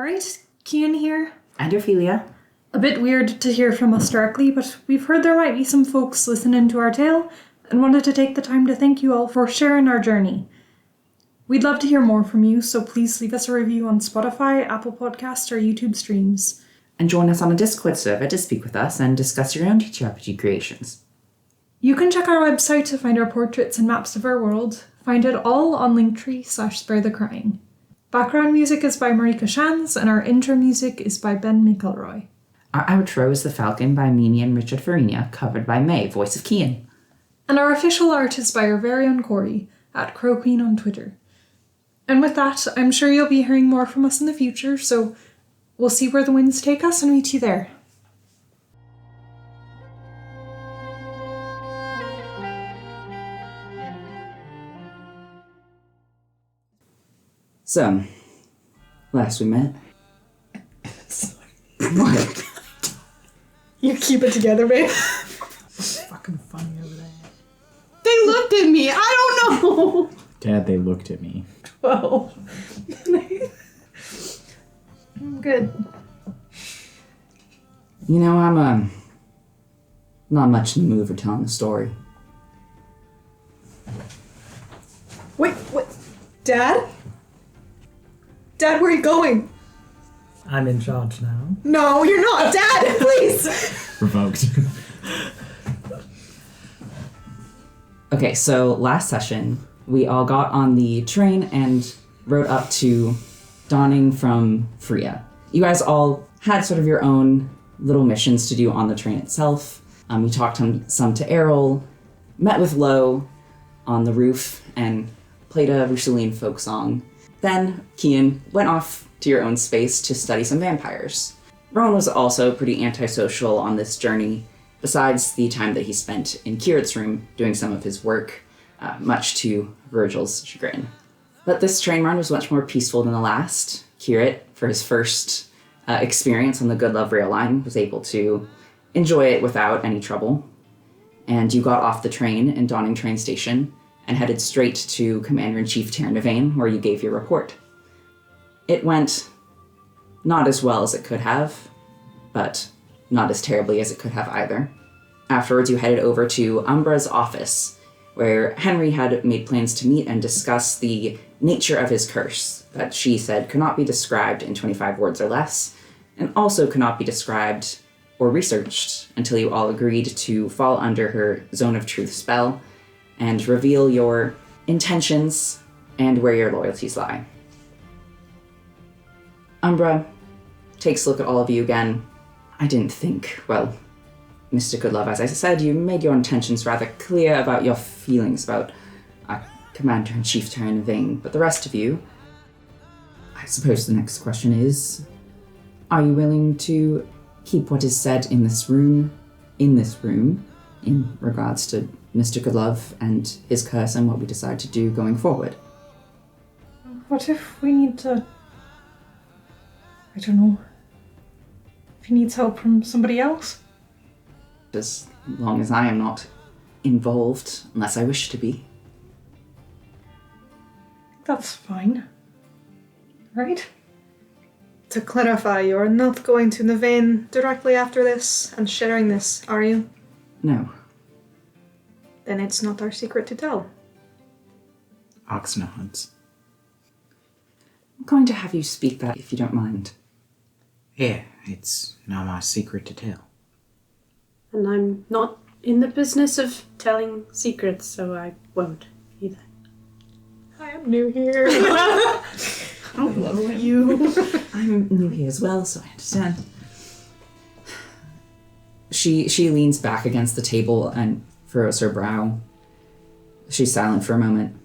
Right, Cian here. And Ophelia. A bit weird to hear from us directly, but we've heard there might be some folks listening to our tale and wanted to take the time to thank you all for sharing our journey. We'd love to hear more from you, so please leave us a review on Spotify, Apple Podcasts, or YouTube streams. And join us on a Discord server to speak with us and discuss your own TTRPG creations. You can check our website to find our portraits and maps of our world. Find it all on Linktree/SpareTheCrying. Background music is by Marika Shans, and our intro music is by Ben McElroy. Our outro is The Falcon by Mimi and Richard Farina, covered by May, voice of Cian. And our official art is by our very own Corey, at CrowQueen on Twitter. And with that, I'm sure you'll be hearing more from us in the future, so we'll see where the winds take us and meet you there. So, last we met. What? You keep it together, babe. It's fucking funny over there. They looked at me. I don't know. Dad, they looked at me. 12. I'm good. You know, I'm not much in the mood for telling the story. Wait, what? Dad? Dad, where are you going? I'm in charge now. No, you're not. Dad, please. Revoked. Okay, so last session, we all got on the train and rode up to Dawning from Freya. You guys all had sort of your own little missions to do on the train itself. We talked some to Errol, met with Lo on the roof, and played a Rousseline folk song. Then Cian went off to your own space to study some vampires. Rowan was also pretty antisocial on this journey, besides the time that he spent in Kirit's room doing some of his work, much to Virgil's chagrin. But this train run was much more peaceful than the last. Kirit, for his first experience on the Good Love rail line, was able to enjoy it without any trouble. And you got off the train in Dawning train station and headed straight to Commander-in-Chief Ternavane, where you gave your report. It went not as well as it could have, but not as terribly as it could have either. Afterwards, you headed over to Umbra's office, where Henry had made plans to meet and discuss the nature of his curse, that she said could not be described in 25 words or less, and also could not be described or researched until you all agreed to fall under her Zone of Truth spell and reveal your intentions and where your loyalties lie. Umbra takes a look at all of you again. I didn't think, well, Mr. Goodlove, as I said, you made your intentions rather clear about your feelings about Commander-in-Chief Ternavane, but the rest of you, I suppose the next question is, are you willing to keep what is said in this room, in regards to Mr. Goodlove and his curse and what we decide to do going forward? What if we need to... I don't know. If he needs help from somebody else? As long as I am not involved, unless I wish to be. That's fine. Right? To clarify, you're not going to Navane directly after this and sharing this, are you? No. Then it's not our secret to tell. Ox nods. I'm going to have you speak that if you don't mind. Yeah, it's not my secret to tell. And I'm not in the business of telling secrets, so I won't either. Hi, I'm new here. Hello, you. I'm new here as well, so I understand. She leans back against the table and furrows her brow. She's silent for a moment.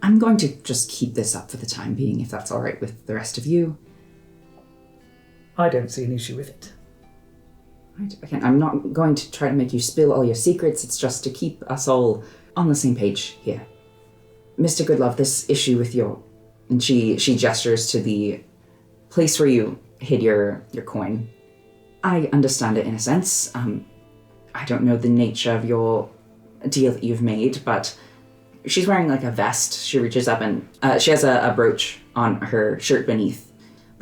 I'm going to just keep this up for the time being, if that's all right with the rest of you. I don't see an issue with it. Again, I'm not going to try to make you spill all your secrets, it's just to keep us all on the same page here. Mr. Goodlove, this issue with your... And she gestures to the place where you hid your coin. I understand it in a sense. I don't know the nature of your deal that you've made, but she's wearing like a vest. She reaches up and she has a brooch on her shirt beneath,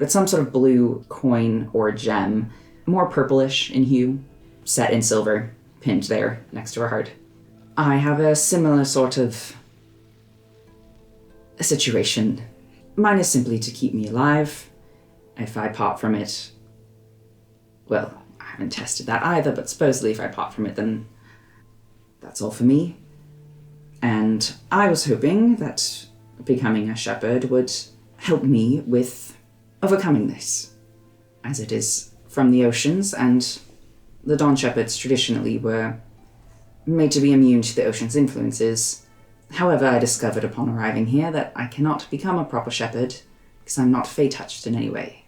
but it's some sort of blue coin or gem, more purplish in hue, set in silver, pinned there next to her heart. I have a similar sort of a situation. Mine is simply to keep me alive. If I pop from it, well, I haven't tested that either, but supposedly if I pop from it, then that's all for me. And I was hoping that becoming a shepherd would help me with overcoming this, as it is from the oceans, and the Dawn Shepherds traditionally were made to be immune to the ocean's influences. However, I discovered upon arriving here that I cannot become a proper shepherd because I'm not fey-touched in any way.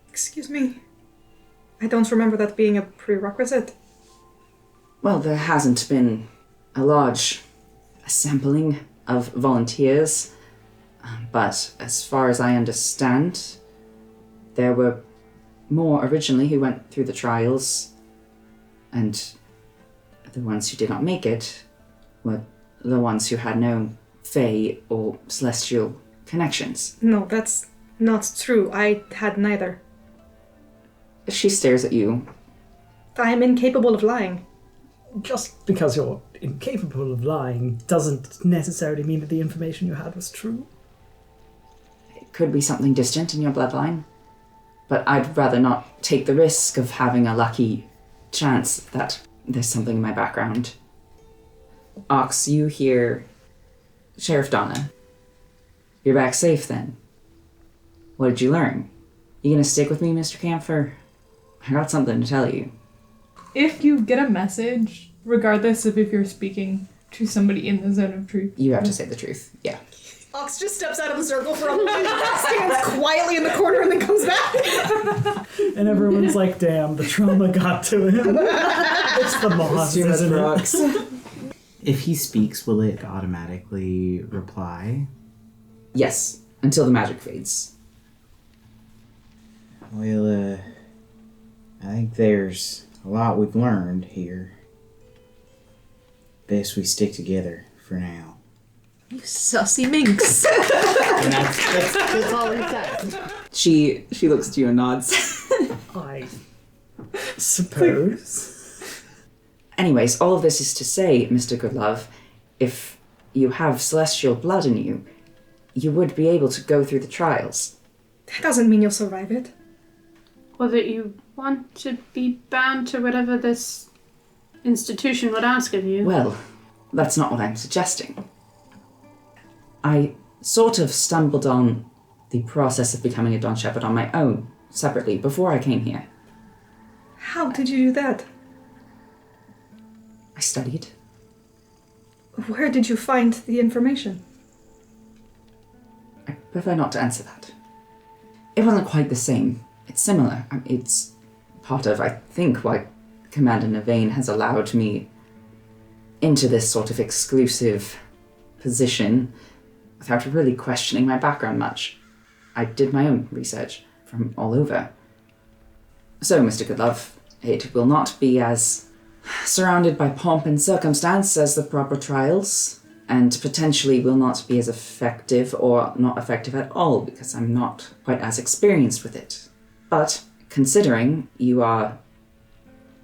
Excuse me. I don't remember that being a prerequisite. Well, there hasn't been a large sampling of volunteers, but as far as I understand, there were more originally who went through the trials, and the ones who did not make it were the ones who had no fey or celestial connections. No, that's not true. I had neither. She stares at you. I am incapable of lying. Just because you're incapable of lying doesn't necessarily mean that the information you had was true. It could be something distant in your bloodline, but I'd rather not take the risk of having a lucky chance that there's something in my background. Ox, you hear Sheriff Donna. You're back safe then. What did you learn? You gonna stick with me, Mr. Camphor? I got something to tell you. If you get a message, regardless of if you're speaking to somebody in the zone of truth, You have to say the truth. Yeah. Ox just steps out of the circle for a moment, stands quietly in the corner, and then comes back. And everyone's like, damn, the trauma got to him. It's the moths, isn't it? If he speaks, will it automatically reply? Yes, until the magic fades. Well, I think there's a lot we've learned here. Best we stick together for now. You sussy minx. And that's all he says. She looks at you and nods. I suppose. Anyways, all of this is to say, Mr. Goodlove, if you have celestial blood in you, you would be able to go through the trials. That doesn't mean you'll survive it. Or that you want to be bound to whatever this institution would ask of you. Well, that's not what I'm suggesting. I sort of stumbled on the process of becoming a Dawn Shepherd on my own, separately, before I came here. How did you do that? I studied. Where did you find the information? I prefer not to answer that. It wasn't quite the same. It's similar. It's part of, I think, why Commander Navane has allowed me into this sort of exclusive position without really questioning my background much. I did my own research from all over. So, Mr. Goodlove, it will not be as surrounded by pomp and circumstance as the proper trials, and potentially will not be as effective or not effective at all because I'm not quite as experienced with it. But considering you are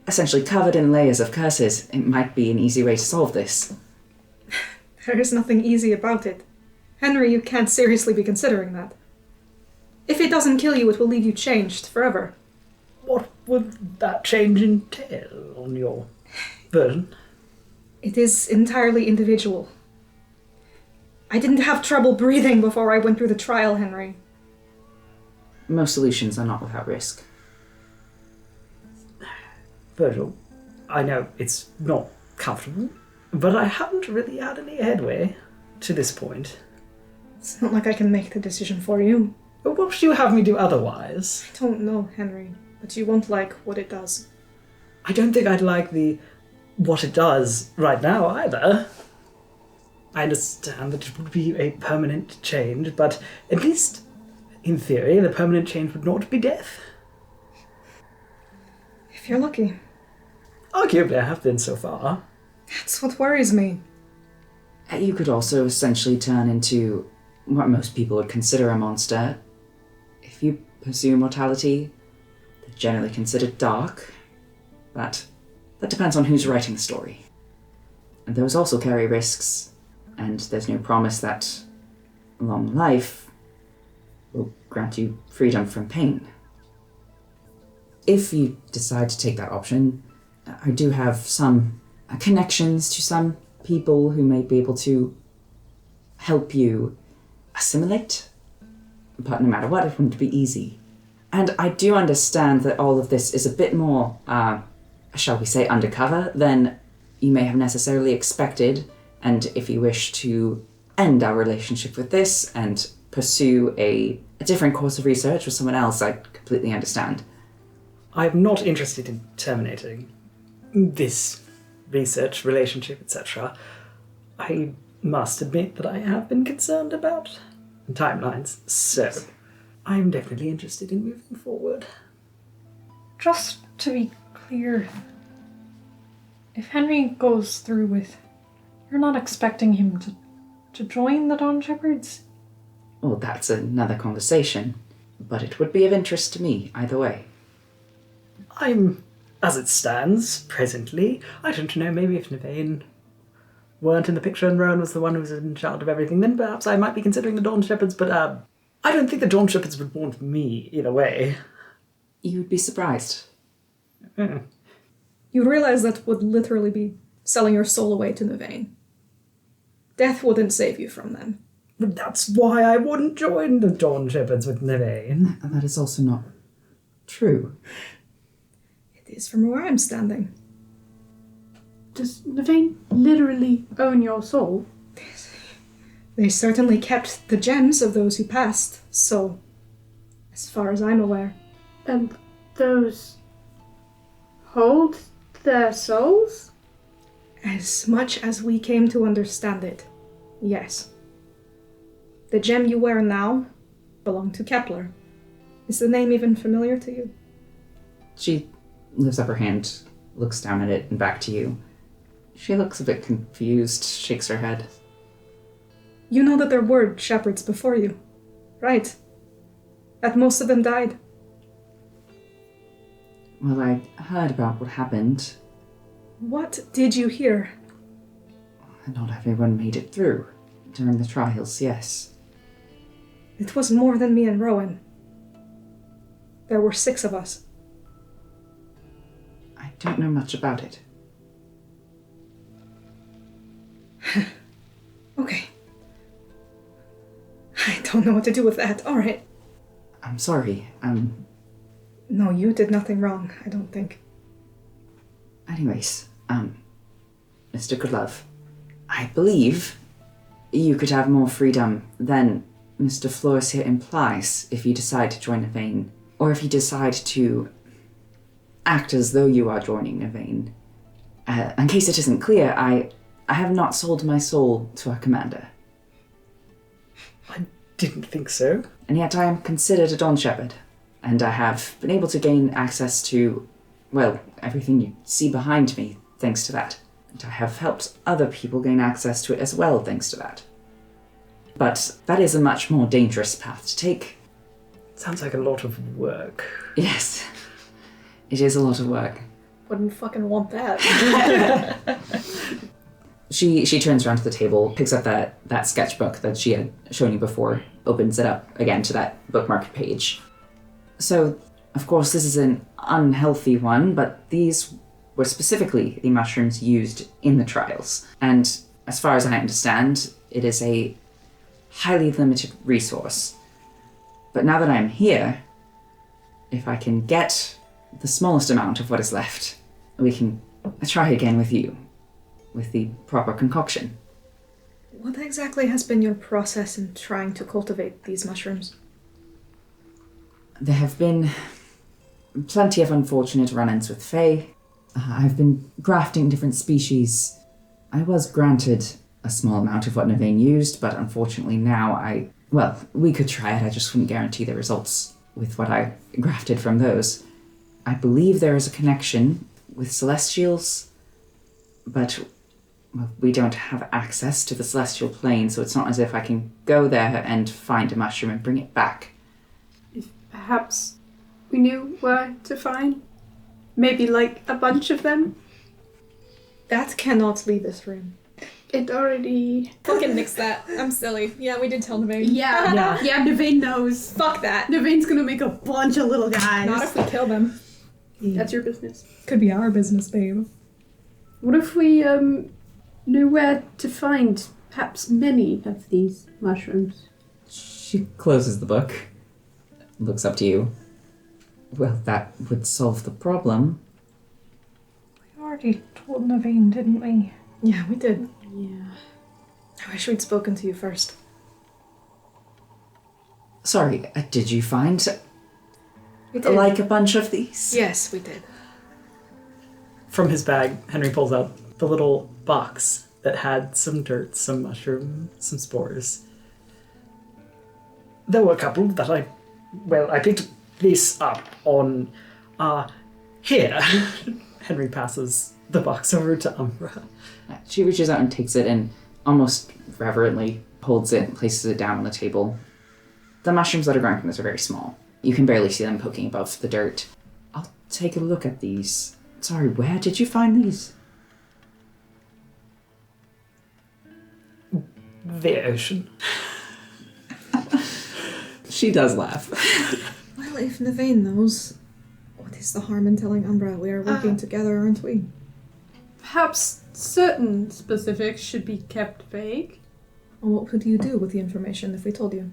essentially covered in layers of curses, it might be an easy way to solve this. There is nothing easy about it. Henry, you can't seriously be considering that. If it doesn't kill you, it will leave you changed forever. What would that change entail on your version? It is entirely individual. I didn't have trouble breathing before I went through the trial, Henry. Most solutions are not without risk. Virgil, I know it's not comfortable, but I haven't really had any headway to this point. It's not like I can make the decision for you. But what would you have me do otherwise? I don't know, Henry, but you won't like what it does. I don't think I'd like what it does right now either. I understand that it would be a permanent change, but at least in theory, the permanent change would not be death. If you're lucky. Arguably, I have been so far. That's what worries me. You could also essentially turn into what most people would consider a monster if you pursue mortality. They're generally considered dark, but that depends on who's writing the story. And those also carry risks, and there's no promise that long life will grant you freedom from pain. If you decide to take that option, I do have some connections to some people who may be able to help you assimilate, but no matter what, it wouldn't be easy. And I do understand that all of this is a bit more, shall we say, undercover than you may have necessarily expected, and if you wish to end our relationship with this and pursue a different course of research with someone else, I completely understand. I'm not interested in terminating this research, relationship, etc. I must admit that I have been concerned about timelines, so I'm definitely interested in moving forward. Just to be clear, if Henry goes through with, you're not expecting him to join the Dawn Shepherds? Well, that's another conversation, but it would be of interest to me either way. I'm, as it stands, presently, I don't know, maybe if Nevane weren't in the picture and Rowan was the one who was in charge of everything, then perhaps I might be considering the Dawn Shepherds, but I don't think the Dawn Shepherds would want me either way. You would be surprised. You realize that would literally be selling your soul away to Nevane. Death wouldn't save you from them. But that's why I wouldn't join the Dawn Shepherds with Nevane. And that is also not true. It is from where I'm standing. Does Nevane literally own your soul? They certainly kept the gems of those who passed, so, as far as I'm aware. And those hold their souls? As much as we came to understand it, yes. The gem you wear now belonged to Kepler. Is the name even familiar to you? She lifts up her hand, looks down at it and back to you. She looks a bit confused, shakes her head. You know that there were shepherds before you, right? That most of them died. Well, I heard about what happened. What did you hear? Not everyone made it through. During the trials, yes. It was more than me and Rowan. There were 6 of us. I don't know much about it. Okay. I don't know what to do with that. All right. I'm sorry. No, you did nothing wrong, I don't think. Anyways, Mr. Goodlove, I believe you could have more freedom than Mr. Flores here implies if you decide to join Nevane, or if you decide to act as though you are joining Nevane. In case it isn't clear, I have not sold my soul to our commander. I didn't think so. And yet I am considered a Dawn Shepherd, and I have been able to gain access to, well, everything you see behind me thanks to that. And I have helped other people gain access to it as well thanks to that. But that is a much more dangerous path to take. Sounds like a lot of work. Yes, it is a lot of work. Wouldn't fucking want that. She turns around to the table, picks up that sketchbook that she had shown you before, opens it up again to that bookmarked page. So, of course, this is an unhealthy one, but these were specifically the mushrooms used in the trials. And as far as I understand, it is a highly limited resource. But now that I'm here, if I can get the smallest amount of what is left, we can try again with you, with the proper concoction. What exactly has been your process in trying to cultivate these mushrooms? There have been plenty of unfortunate run-ins with Fae. I've been grafting different species. I was granted a small amount of what Nevane used, but unfortunately now we could try it, I just couldn't guarantee the results with what I grafted from those. I believe there is a connection with Celestials, but we don't have access to the Celestial plane, so it's not as if I can go there and find a mushroom and bring it back. If perhaps we knew where to find? Maybe like a bunch of them? That cannot leave this room. It already... Fucking nix that. I'm silly. Yeah, we did tell Navain. Yeah, Navain knows. Fuck that. Navain's gonna make a bunch of little guys. Not if we kill them. That's your business. Could be our business, babe. What if we knew where to find perhaps many of these mushrooms? She closes the book, looks up to you. Well, that would solve the problem. We already told Navain, didn't we? Yeah, we did. Yeah. I wish we'd spoken to you first. Sorry, did you find We did. like a bunch of these? Yes, we did. From his bag, Henry pulls out the little box that had some dirt, some mushroom, some spores. There were a couple that I picked this up on, here. Henry passes the box over to Umbra. She reaches out and takes it and almost reverently holds it and places it down on the table. The mushrooms that are growing from this are very small. You can barely see them poking above the dirt. I'll take a look at these. Sorry, where did you find these? The ocean. She does laugh. Well, if Navain knows, what is the harm in telling Umbra we are working together, aren't we? Perhaps certain specifics should be kept vague. And what would you do with the information if we told you?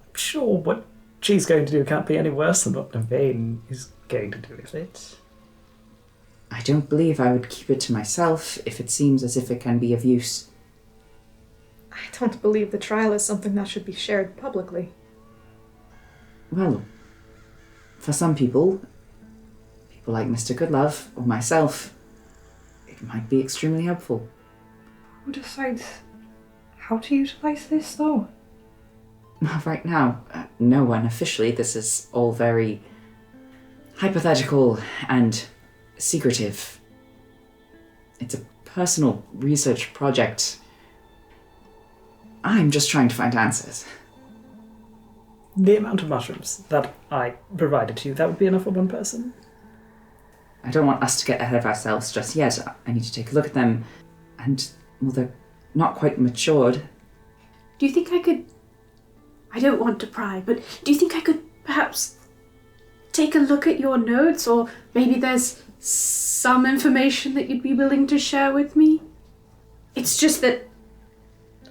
I'm sure what she's going to do can't be any worse than what Navain is going to do with it. I don't believe I would keep it to myself if it seems as if it can be of use. I don't believe the trial is something that should be shared publicly. Well, for some people like Mr. Goodlove or myself, it might be extremely helpful. Who decides how to utilize this, though? Right now, no one officially. This is all very hypothetical and secretive. It's a personal research project. I'm just trying to find answers. The amount of mushrooms that I provided to you, that would be enough for one person? I don't want us to get ahead of ourselves just yet. I need to take a look at them. And, well, they're not quite matured. Do you think I could... I don't want to pry, but do you think I could perhaps take a look at your notes? Or maybe there's some information that you'd be willing to share with me? It's just that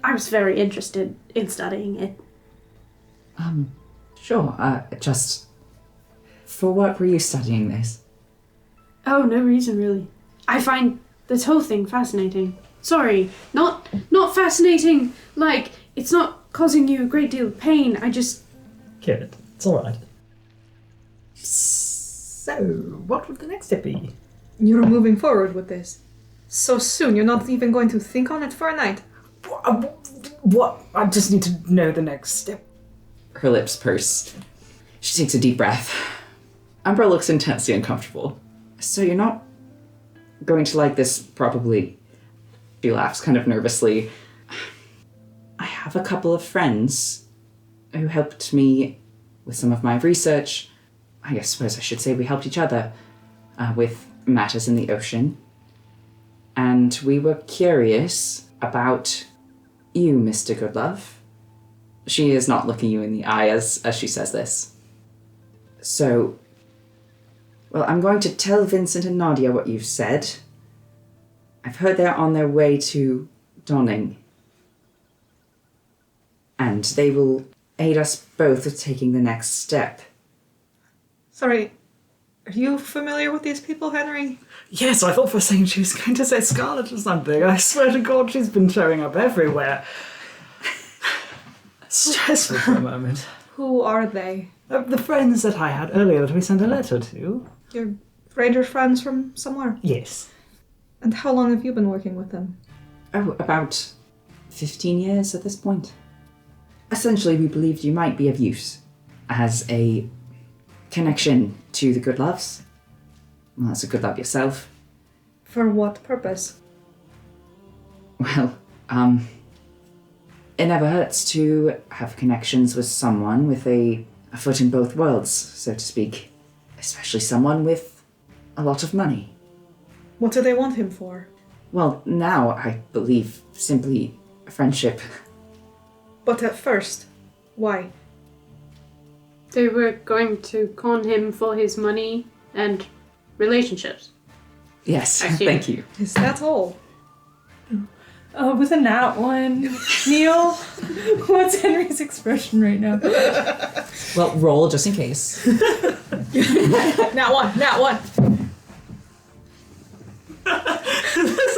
I was very interested in studying it. Sure, just... For what were you studying this? Oh, no reason really. I find this whole thing fascinating. Sorry, not fascinating, like, it's not causing you a great deal of pain, I just... Get it. It's alright. So, what would the next step be? You're moving forward with this. So soon, you're not even going to think on it for a night. What? I just need to know the next step. Her lips purse. She takes a deep breath. Umbra looks intensely uncomfortable. So you're not going to like this, probably. She laughs kind of nervously. I have a couple of friends who helped me with some of my research. I suppose I should say we helped each other with matters in the ocean. And we were curious about you, Mr. Goodlove. She is not looking you in the eye as she says this. So, well, I'm going to tell Vincent and Nadia what you've said. I've heard they're on their way to Donning. And they will aid us both with taking the next step. Sorry, are you familiar with these people, Henry? Yes, I thought for a second she was going to say Scarlet or something. I swear to God, she's been showing up everywhere. Stressful for a moment. Who are they? The friends that I had earlier that we sent a letter to. Your ranger friends from somewhere? Yes. And how long have you been working with them? Oh, about 15 years at this point. Essentially, we believed you might be of use as a connection to the Goodloves. Well, as a Goodlove yourself. For what purpose? Well, it never hurts to have connections with someone with a a foot in both worlds, so to speak. Especially someone with a lot of money. What do they want him for? Well, now I believe simply friendship. But at first, why? They were going to con him for his money and relationships. Yes, I see. thank you. Is that all? With a nat one. Neil, what's Henry's expression right now? Well, roll just in case. Nat one.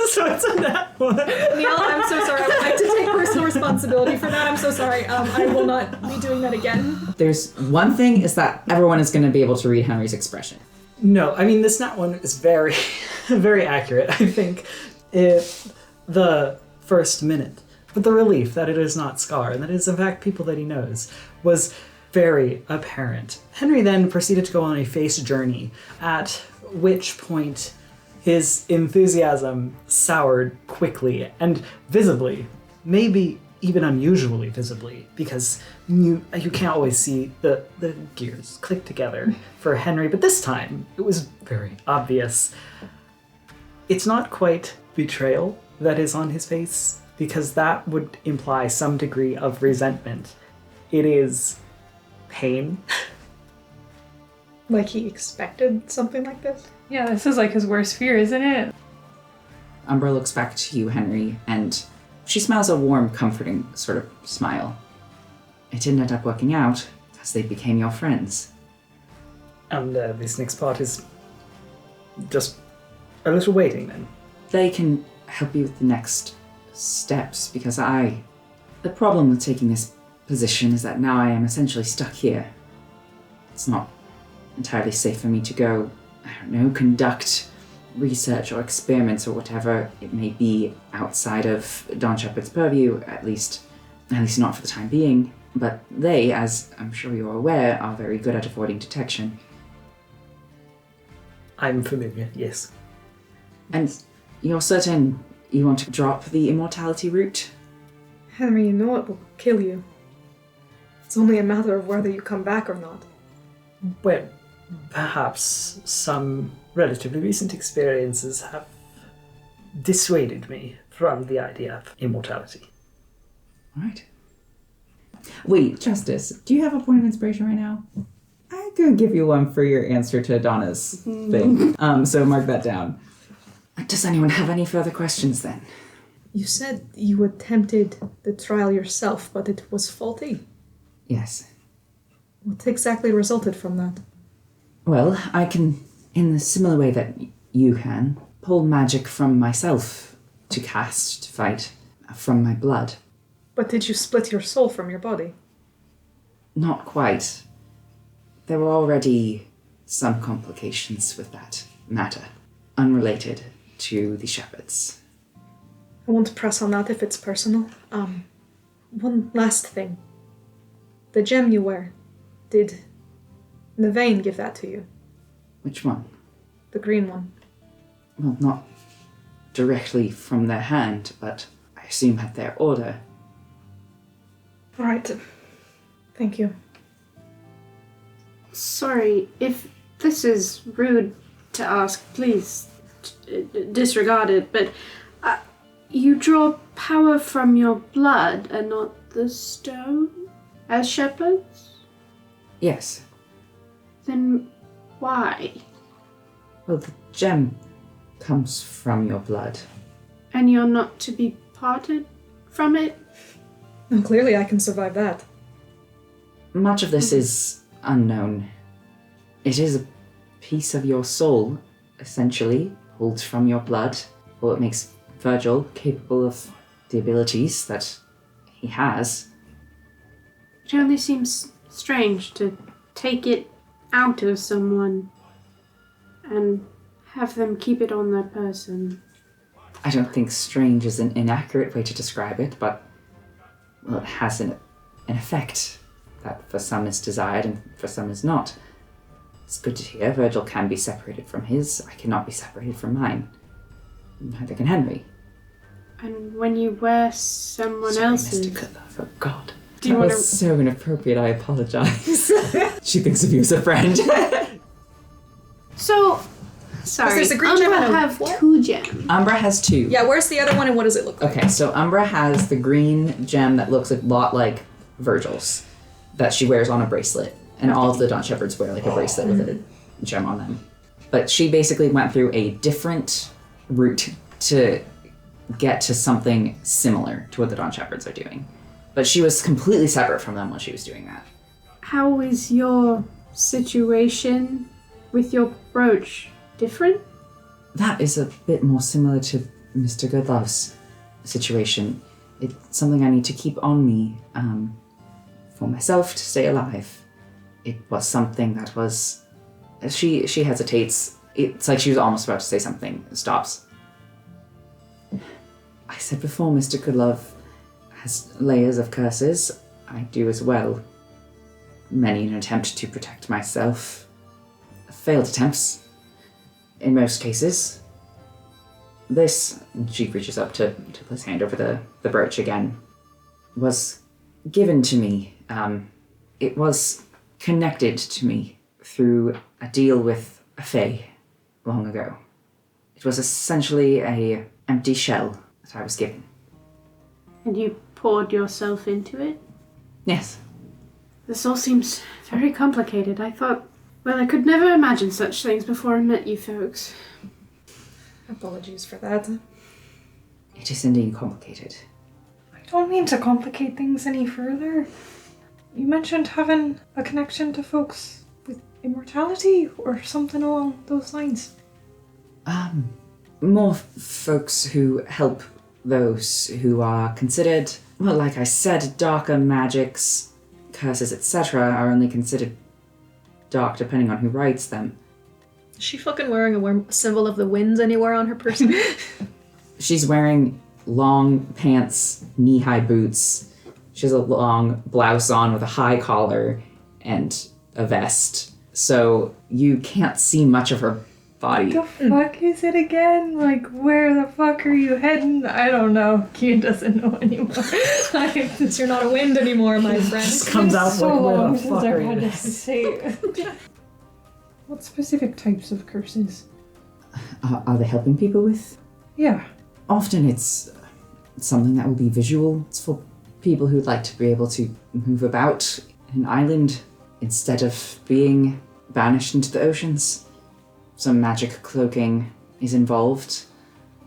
So it's a nat one. Neil, I'm so sorry. I would like to take personal responsibility for that. I'm so sorry. I will not be doing that again. There's one thing is that everyone is going to be able to read Henry's expression. No, I mean, this nat one is very, very accurate. I think the first minute, but the relief that it is not Scar, and that it is in fact people that he knows, was very apparent. Henry then proceeded to go on a face journey, at which point his enthusiasm soured quickly and visibly, maybe even unusually visibly, because you can't always see the gears click together for Henry, but this time it was very obvious. It's not quite betrayal that is on his face, because that would imply some degree of resentment. It is pain. Like he expected something like this? Yeah, this is like his worst fear, isn't it? Umbra looks back to you, Henry, and she smiles a warm, comforting sort of smile. It didn't end up working out, as they became your friends. And this next part is just a little waiting then. They can help you with the next steps, because the problem with taking this position is that now I am essentially stuck here. It's not entirely safe for me to go, I don't know, conduct research or experiments or whatever it may be outside of Dawn Shepherd's purview, at least not for the time being. But they, as I'm sure you're aware, are very good at avoiding detection. I'm familiar, yes. And you're certain you want to drop the immortality route? Henry, you know it will kill you. It's only a matter of whether you come back or not. Well, perhaps some relatively recent experiences have dissuaded me from the idea of immortality. Right. Wait, Justice, do you have a point of inspiration right now? I could give you one for your answer to Donna's thing. So mark that down. Does anyone have any further questions then? You said you attempted the trial yourself, but it was faulty. Yes. What exactly resulted from that? Well, I can, in a similar way that you can, pull magic from myself to cast, to fight, from my blood. But did you split your soul from your body? Not quite. There were already some complications with that matter, unrelated to the shepherds. I won't press on that if it's personal. One last thing. The gem you wear, did Navain give that to you? Which one? The green one. Well, not directly from their hand, but I assume at their order. All right. Thank you. Sorry, if this is rude to ask, please disregard it, but you draw power from your blood and not the stone as shepherds? Yes. Then why? Well, the gem comes from your blood. And you're not to be parted from it? No, clearly I can survive that. Much of this is unknown. It is a piece of your soul, essentially, pulled from your blood. Well, it makes Virgil capable of the abilities that he has. It only seems strange to take it out of someone and have them keep it on their person. I don't think strange is an inaccurate way to describe it, but, well, it has an effect that for some is desired and for some is not. It's good to hear Virgil can be separated from his. I cannot be separated from mine. Neither can Henry. And when you wear someone else's... Mr. Cutler, for God. Do you That want to? was so inappropriate, I apologize. She thinks of you as a friend. So, sorry. there's a green gem Umbra and a have what? 2 gems. Umbra has 2. Yeah, where's the other one and what does it look like? Okay, so Umbra has the green gem that looks a lot like Virgil's that she wears on a bracelet. And all of the Dawn Shepherds wear like a bracelet with a gem on them. But she basically went through a different route to get to something similar to what the Dawn Shepherds are doing. But she was completely separate from them when she was doing that. How is your situation with your brooch different? That is a bit more similar to Mr. Goodlove's situation. It's something I need to keep on me for myself to stay alive. It was something that was... She hesitates. It's like she was almost about to say something. Stops. I said before, Mr. Goodlove has layers of curses. I do as well. Many in an attempt to protect myself. Failed attempts. In most cases. This, she reaches up to place hand over the brooch again, was given to me. It was connected to me through a deal with a fae long ago. It was essentially a empty shell that I was given. And you poured yourself into it? Yes. This all seems very complicated. I thought, well, I could never imagine such things before I met you folks. Apologies for that. It is indeed complicated. I don't mean to complicate things any further. You mentioned having a connection to folks with immortality or something along those lines. More folks who help those who are considered, well, like I said, darker magics, curses, etc. are only considered dark depending on who writes them. Is she fucking wearing a symbol of the winds anywhere on her person? She's wearing long pants, knee-high boots. She has a long blouse on with a high collar and a vest. So you can't see much of her body. The fuck is it again? Like, where the fuck are you heading? I don't know. Keen doesn't know anymore. Since you're not a wind anymore, my friend. Just comes out so like, where long the since fuck I've are had you? to say it. What specific types of curses? Are they helping people with? Yeah. Often it's something that will be visual. It's for people who'd like to be able to move about an island instead of being banished into the oceans. Some magic cloaking is involved.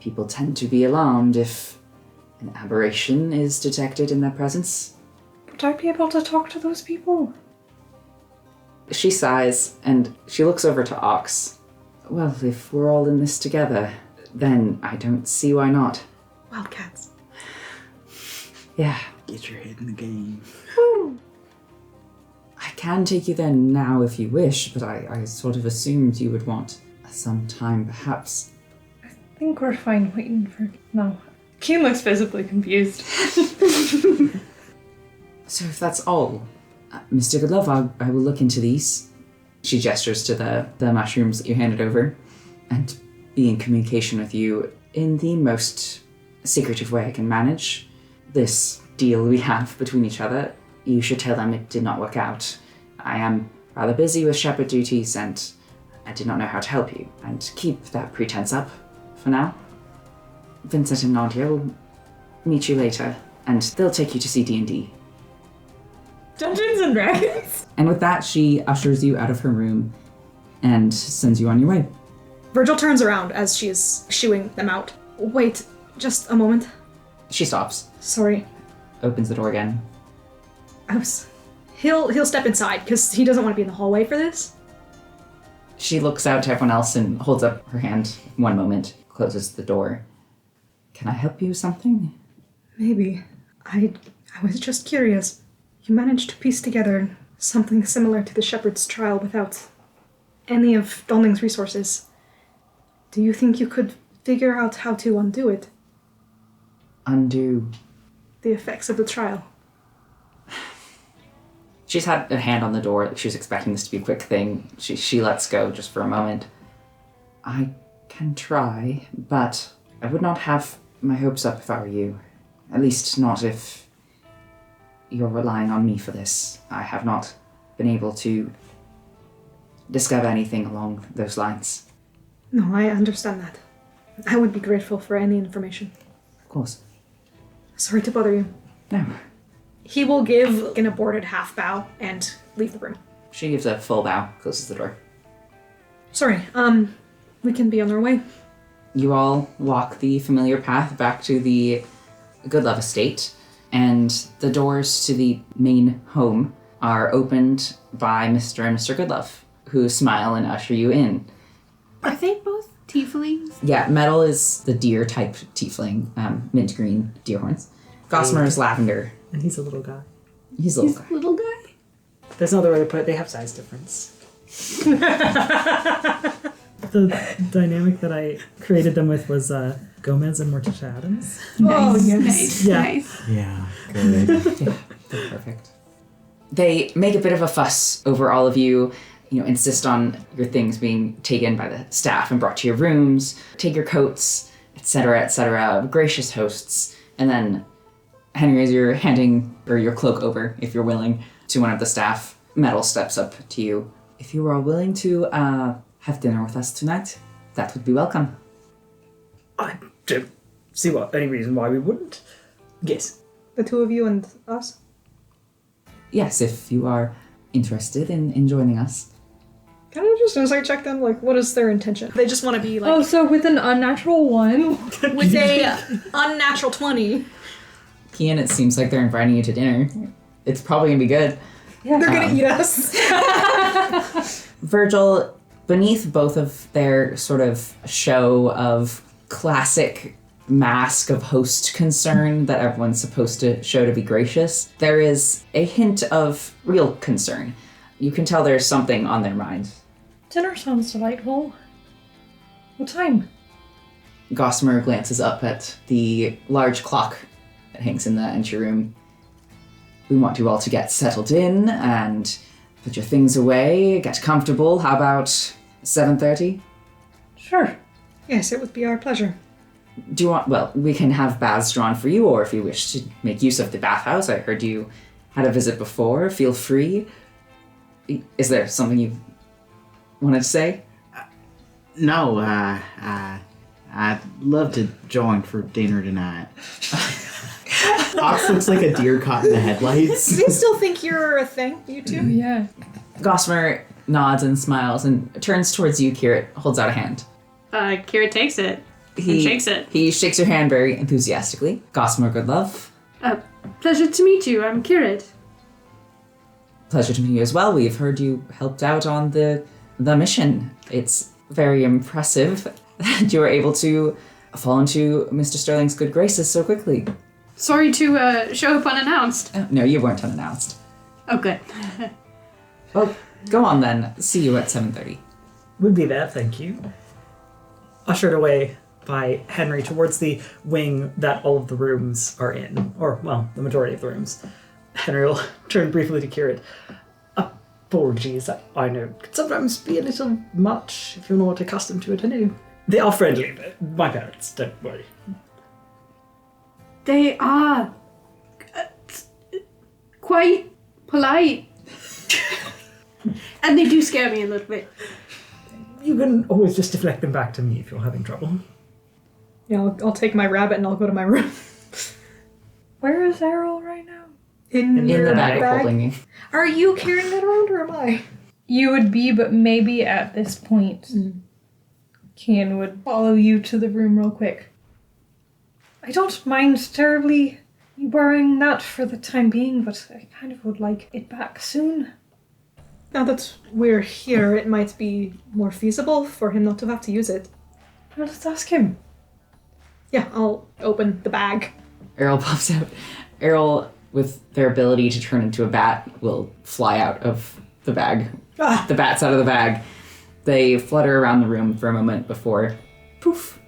People tend to be alarmed if an aberration is detected in their presence. Would I be able to talk to those people? She sighs and she looks over to Ox. Well, if we're all in this together, then I don't see why not. Wildcats. Yeah, Get your head in the game. I can take you there now if you wish, but I sort of assumed you would want some time, perhaps. I think we're fine waiting for now. Keen looks visibly confused. So if that's all, Mr. Goodlove, I will look into these. She gestures to the mushrooms that you handed over, and be in communication with you in the most secretive way I can manage. This deal we have between each other, you should tell them it did not work out. I am rather busy with shepherd duties, and I did not know how to help you, and keep that pretense up for now. Vincent and Nadia will meet you later, and they'll take you to see D&D. Dungeons and Dragons? And with that, she ushers you out of her room and sends you on your way. Virgil turns around as she is shooing them out. Wait, just a moment. She stops, Sorry. opens the door again. He'll step inside because he doesn't want to be in the hallway for this. She looks out to everyone else and holds up her hand one moment, closes the door. Can I help you with something? Maybe. I was just curious. You managed to piece together something similar to the Shepherd's trial without any of Donling's resources. Do you think you could figure out how to undo it? Undo. The effects of the trial? She's had a hand on the door, like she was expecting this to be a quick thing. She lets go just for a moment. I can try, but I would not have my hopes up if I were you. At least not if you're relying on me for this. I have not been able to discover anything along those lines. No, I understand that. I would be grateful for any information. Of course. Sorry to bother you. No. He will give an aborted half bow and leave the room. She gives a full bow, closes the door. Sorry, we can be on our way. You all walk the familiar path back to the Goodlove estate, and the doors to the main home are opened by Mr. and Mr. Goodlove, who smile and usher you in. Are they both tieflings? Yeah, Metal is the deer-type tiefling, mint green deer horns. Gossamer is lavender. And he's a little guy. He's a little guy. Little guy? There's no other way to put it. They have size difference. The dynamic that I created them with was Gomez and Morticia Adams. Oh, yes. Nice. Yeah. Nice. Yeah, good. They're perfect. They make a bit of a fuss over all of you, insist on your things being taken by the staff and brought to your rooms, take your coats, etc., etc., gracious hosts. And then, Henry, as you're handing your cloak over, if you're willing, to one of the staff, Metal steps up to you. If you are all willing to have dinner with us tonight, that would be welcome. I don't see any reason why we wouldn't. Yes. The two of you and us? Yes, if you are interested in joining us. Can I just, as I check them, what is their intention? They just want to be, Oh, so with an unnatural 1? with a unnatural 20. Kian, it seems like they're inviting you to dinner. It's probably gonna be good. They're gonna eat us. Virgil, beneath both of their sort of show of classic mask of host concern that everyone's supposed to show to be gracious, there is a hint of real concern. You can tell there's something on their mind. Dinner sounds delightful. What time? Gossamer glances up at the large clock that hangs in the entry room. We want you all to get settled in and put your things away, get comfortable. How about 7:30? Sure. Yes, it would be our pleasure. Do you want, well, we can have baths drawn for you, or if you wish to make use of the bathhouse, I heard you had a visit before, feel free. Is there something you wanted to say? No, I'd love to join for dinner tonight. Ox looks like a deer caught in the headlights. Do they still think you're a thing, you two? Yeah. Gossamer nods and smiles and turns towards you, Kirit, holds out a hand. Kira takes it and shakes it. He shakes your hand very enthusiastically. Gossamer, good love. Pleasure to meet you. I'm Kirit. Pleasure to meet you as well. We've heard you helped out on the mission. It's very impressive that you were able to fall into Mr. Sterling's good graces so quickly. Sorry to show up unannounced. No, you weren't unannounced. Oh, good. Well, go on then. See you at 7:30. We'll be there, thank you. Ushered away by Henry towards the wing that all of the rooms are in. Or, well, the majority of the rooms. Henry will turn briefly to Kirit. Apologies, I know it can sometimes be a little much if you're not accustomed to it. I know they are friendly, but my parents, don't worry. They are quite polite. And they do scare me a little bit. You can always just deflect them back to me if you're having trouble. Yeah, I'll take my rabbit and I'll go to my room. Where is Errol right now? In In your the bag, bag? holding you. Are you carrying that around or am I? You would be, but maybe at this point, Kian would follow you to the room real quick. I don't mind terribly you borrowing that for the time being, but I kind of would like it back soon. Now that we're here, it might be more feasible for him not to have to use it. Well, let's ask him. Yeah, I'll open the bag. Errol pops out. Errol, with their ability to turn into a bat, will fly out of the bag. The bat's out of the bag. They flutter around the room for a moment before, poof,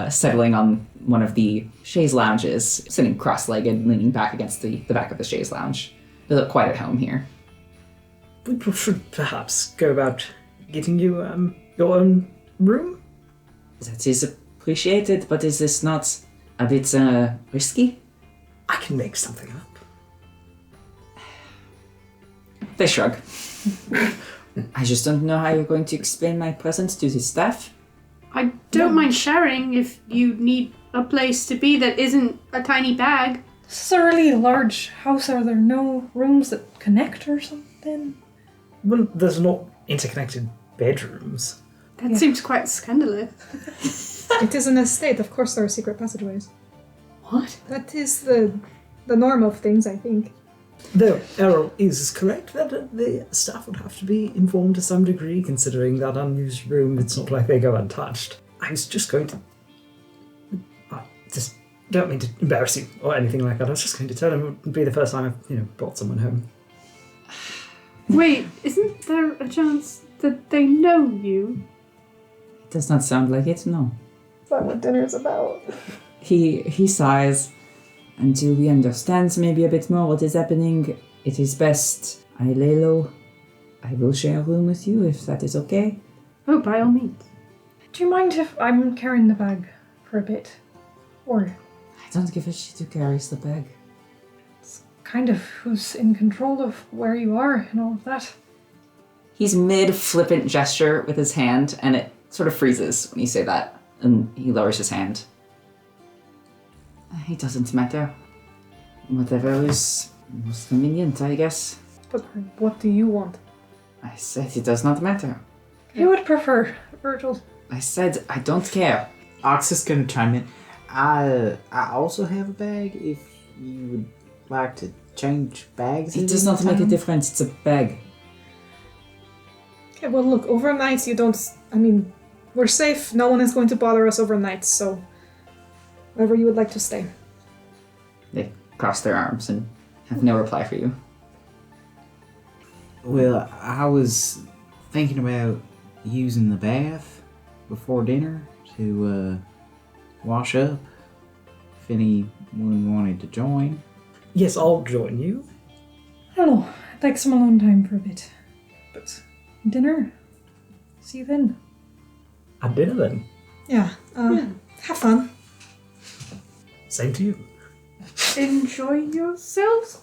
settling on one of the chaise lounges, sitting cross-legged, leaning back against the back of the chaise lounge. They look quite at home here. We should perhaps go about getting you your own room. That is appreciated, but is this not a bit risky? I can make something up. They shrug. I just don't know how you're going to explain my presence to the staff. I don't mind sharing if you need a place to be that isn't a tiny bag. This is a really large house. Are there no rooms that connect or something? Well, there's not interconnected bedrooms. That seems quite scandalous. It is an estate. Of course, there are secret passageways. What? That is the norm of things, I think. Though Errol is correct that the staff would have to be informed to some degree, considering that unused room. It's not like they go untouched. I was just going to... I just don't mean to embarrass you or anything like that. I was just going to tell him it would be the first time I've, brought someone home. Wait, isn't there a chance that they know you? It does not sound like it, no. Is that what dinner's about? He sighs. Until we understand maybe a bit more what is happening, it is best I lay low. I will share a room with you if that is okay. Oh, by all means. Do you mind if I'm carrying the bag for a bit? Or I don't give a shit who carries the bag. kind of who's in control of where you are and all of that? He's mid-flippant gesture with his hand, and it sort of freezes when you say that, and he lowers his hand. It doesn't matter. Whatever is most convenient, I guess. But what do you want? I said it does not matter. You would prefer, Virgil. I said I don't care. Ox is gonna chime in. I also have a bag if you would like to change bags. It at does any not make a time. difference. It's a bag. Okay, well, look, overnight you don't... I mean, we're safe. No one is going to bother us overnight, so... Wherever you would like to stay. They cross their arms and have no reply for you. Well, I was thinking about using the bath before dinner to wash up. If anyone wanted to join. Yes, I'll join you. I don't know. I'd like some alone time for a bit. But dinner? See you then. At dinner then. Yeah, have fun. Same to you. Enjoy yourselves.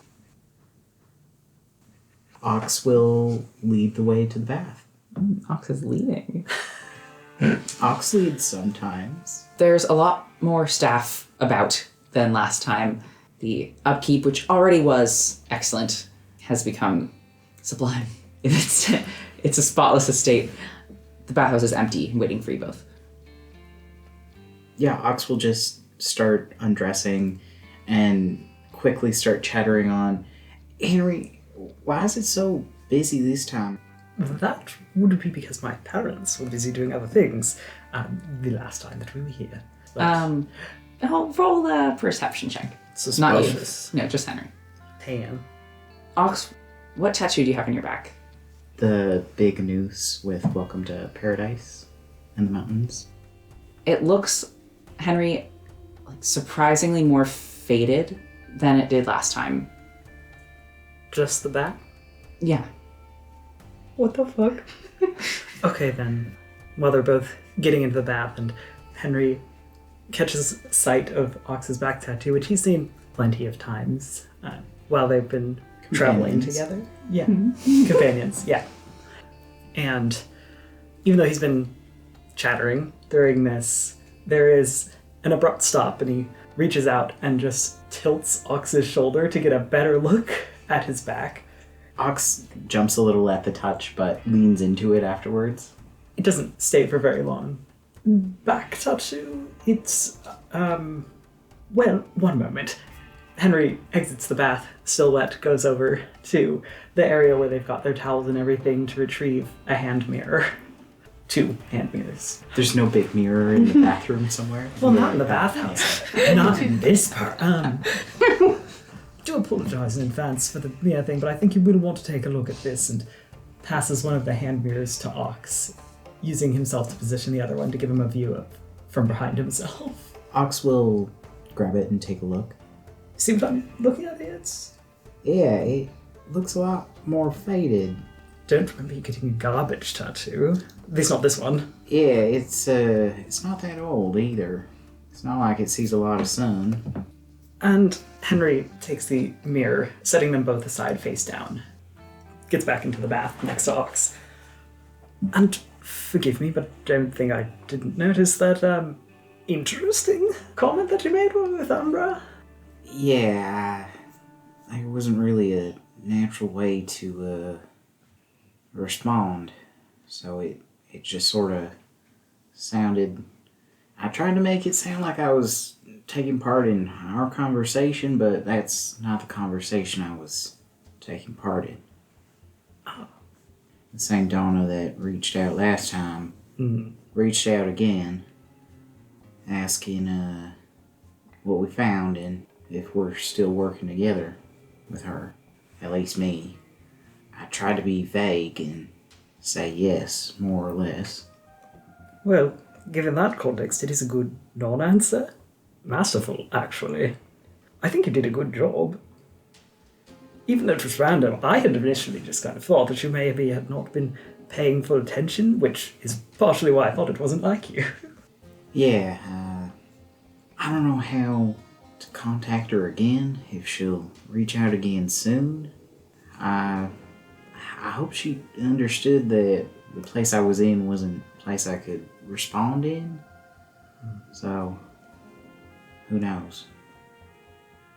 Ox will lead the way to the bath. Ox is leading. Ox leads sometimes. There's a lot more staff about than last time. The upkeep, which already was excellent, has become sublime. It's a spotless estate. The bathhouse is empty, waiting for you both. Yeah, Ox will just start undressing and quickly start chattering on. Henry, why is it so busy this time? That would be because my parents were busy doing other things the last time that we were here. But Roll the perception check. suspicious. Not you. No, just Henry. 10. Ox, what tattoo do you have on your back? The big noose with Welcome to Paradise in the mountains. It looks, Henry, like surprisingly more faded than it did last time. Just the back? Yeah. What the fuck? Okay then. While they're both getting into the bath and Henry catches sight of Ox's back tattoo, which he's seen plenty of times while they've been traveling together. Yeah. Companions, yeah. And even though he's been chattering during this, there is an abrupt stop and he reaches out and just tilts Ox's shoulder to get a better look at his back. Ox jumps a little at the touch, but leans into it afterwards. It doesn't stay for very long. Back tattoo? It's, well, one moment. Henry exits the bath, still wet, goes over to the area where they've got their towels and everything to retrieve a hand mirror. 2 hand mirrors. There's no big mirror in the bathroom somewhere. Well, not in the bathhouse. Not in this part. Do apologize in advance for the thing, but I think you will want to take a look at this, and passes one of the hand mirrors to Ox, using himself to position the other one to give him a view of from behind himself. Ox will grab it and take a look. See what I'm looking at here? Yeah, it looks a lot more faded. Don't remember you getting a garbage tattoo. At least not this one. Yeah, it's not that old either. It's not like it sees a lot of sun. And Henry takes the mirror, setting them both aside face down. gets back into the bath next to Ox. And forgive me, but don't think I didn't notice that interesting comment that you made with Umbra. Yeah, there wasn't really a natural way to respond, so it just sort of sounded. I tried to make it sound like I was taking part in our conversation, but that's not the conversation I was taking part in. The same Donna that reached out last time reached out again, asking what we found and if we're still working together with her, at least me. I tried to be vague and say yes, more or less. Well, given that context, it is a good non-answer. Masterful, actually. I think you did a good job. Even though it was random, I had initially just kind of thought that you maybe had not been paying full attention, which is partially why I thought it wasn't like you. Yeah, I don't know how to contact her again, if she'll reach out again soon. I hope she understood that the place I was in wasn't a place I could respond in. So, who knows?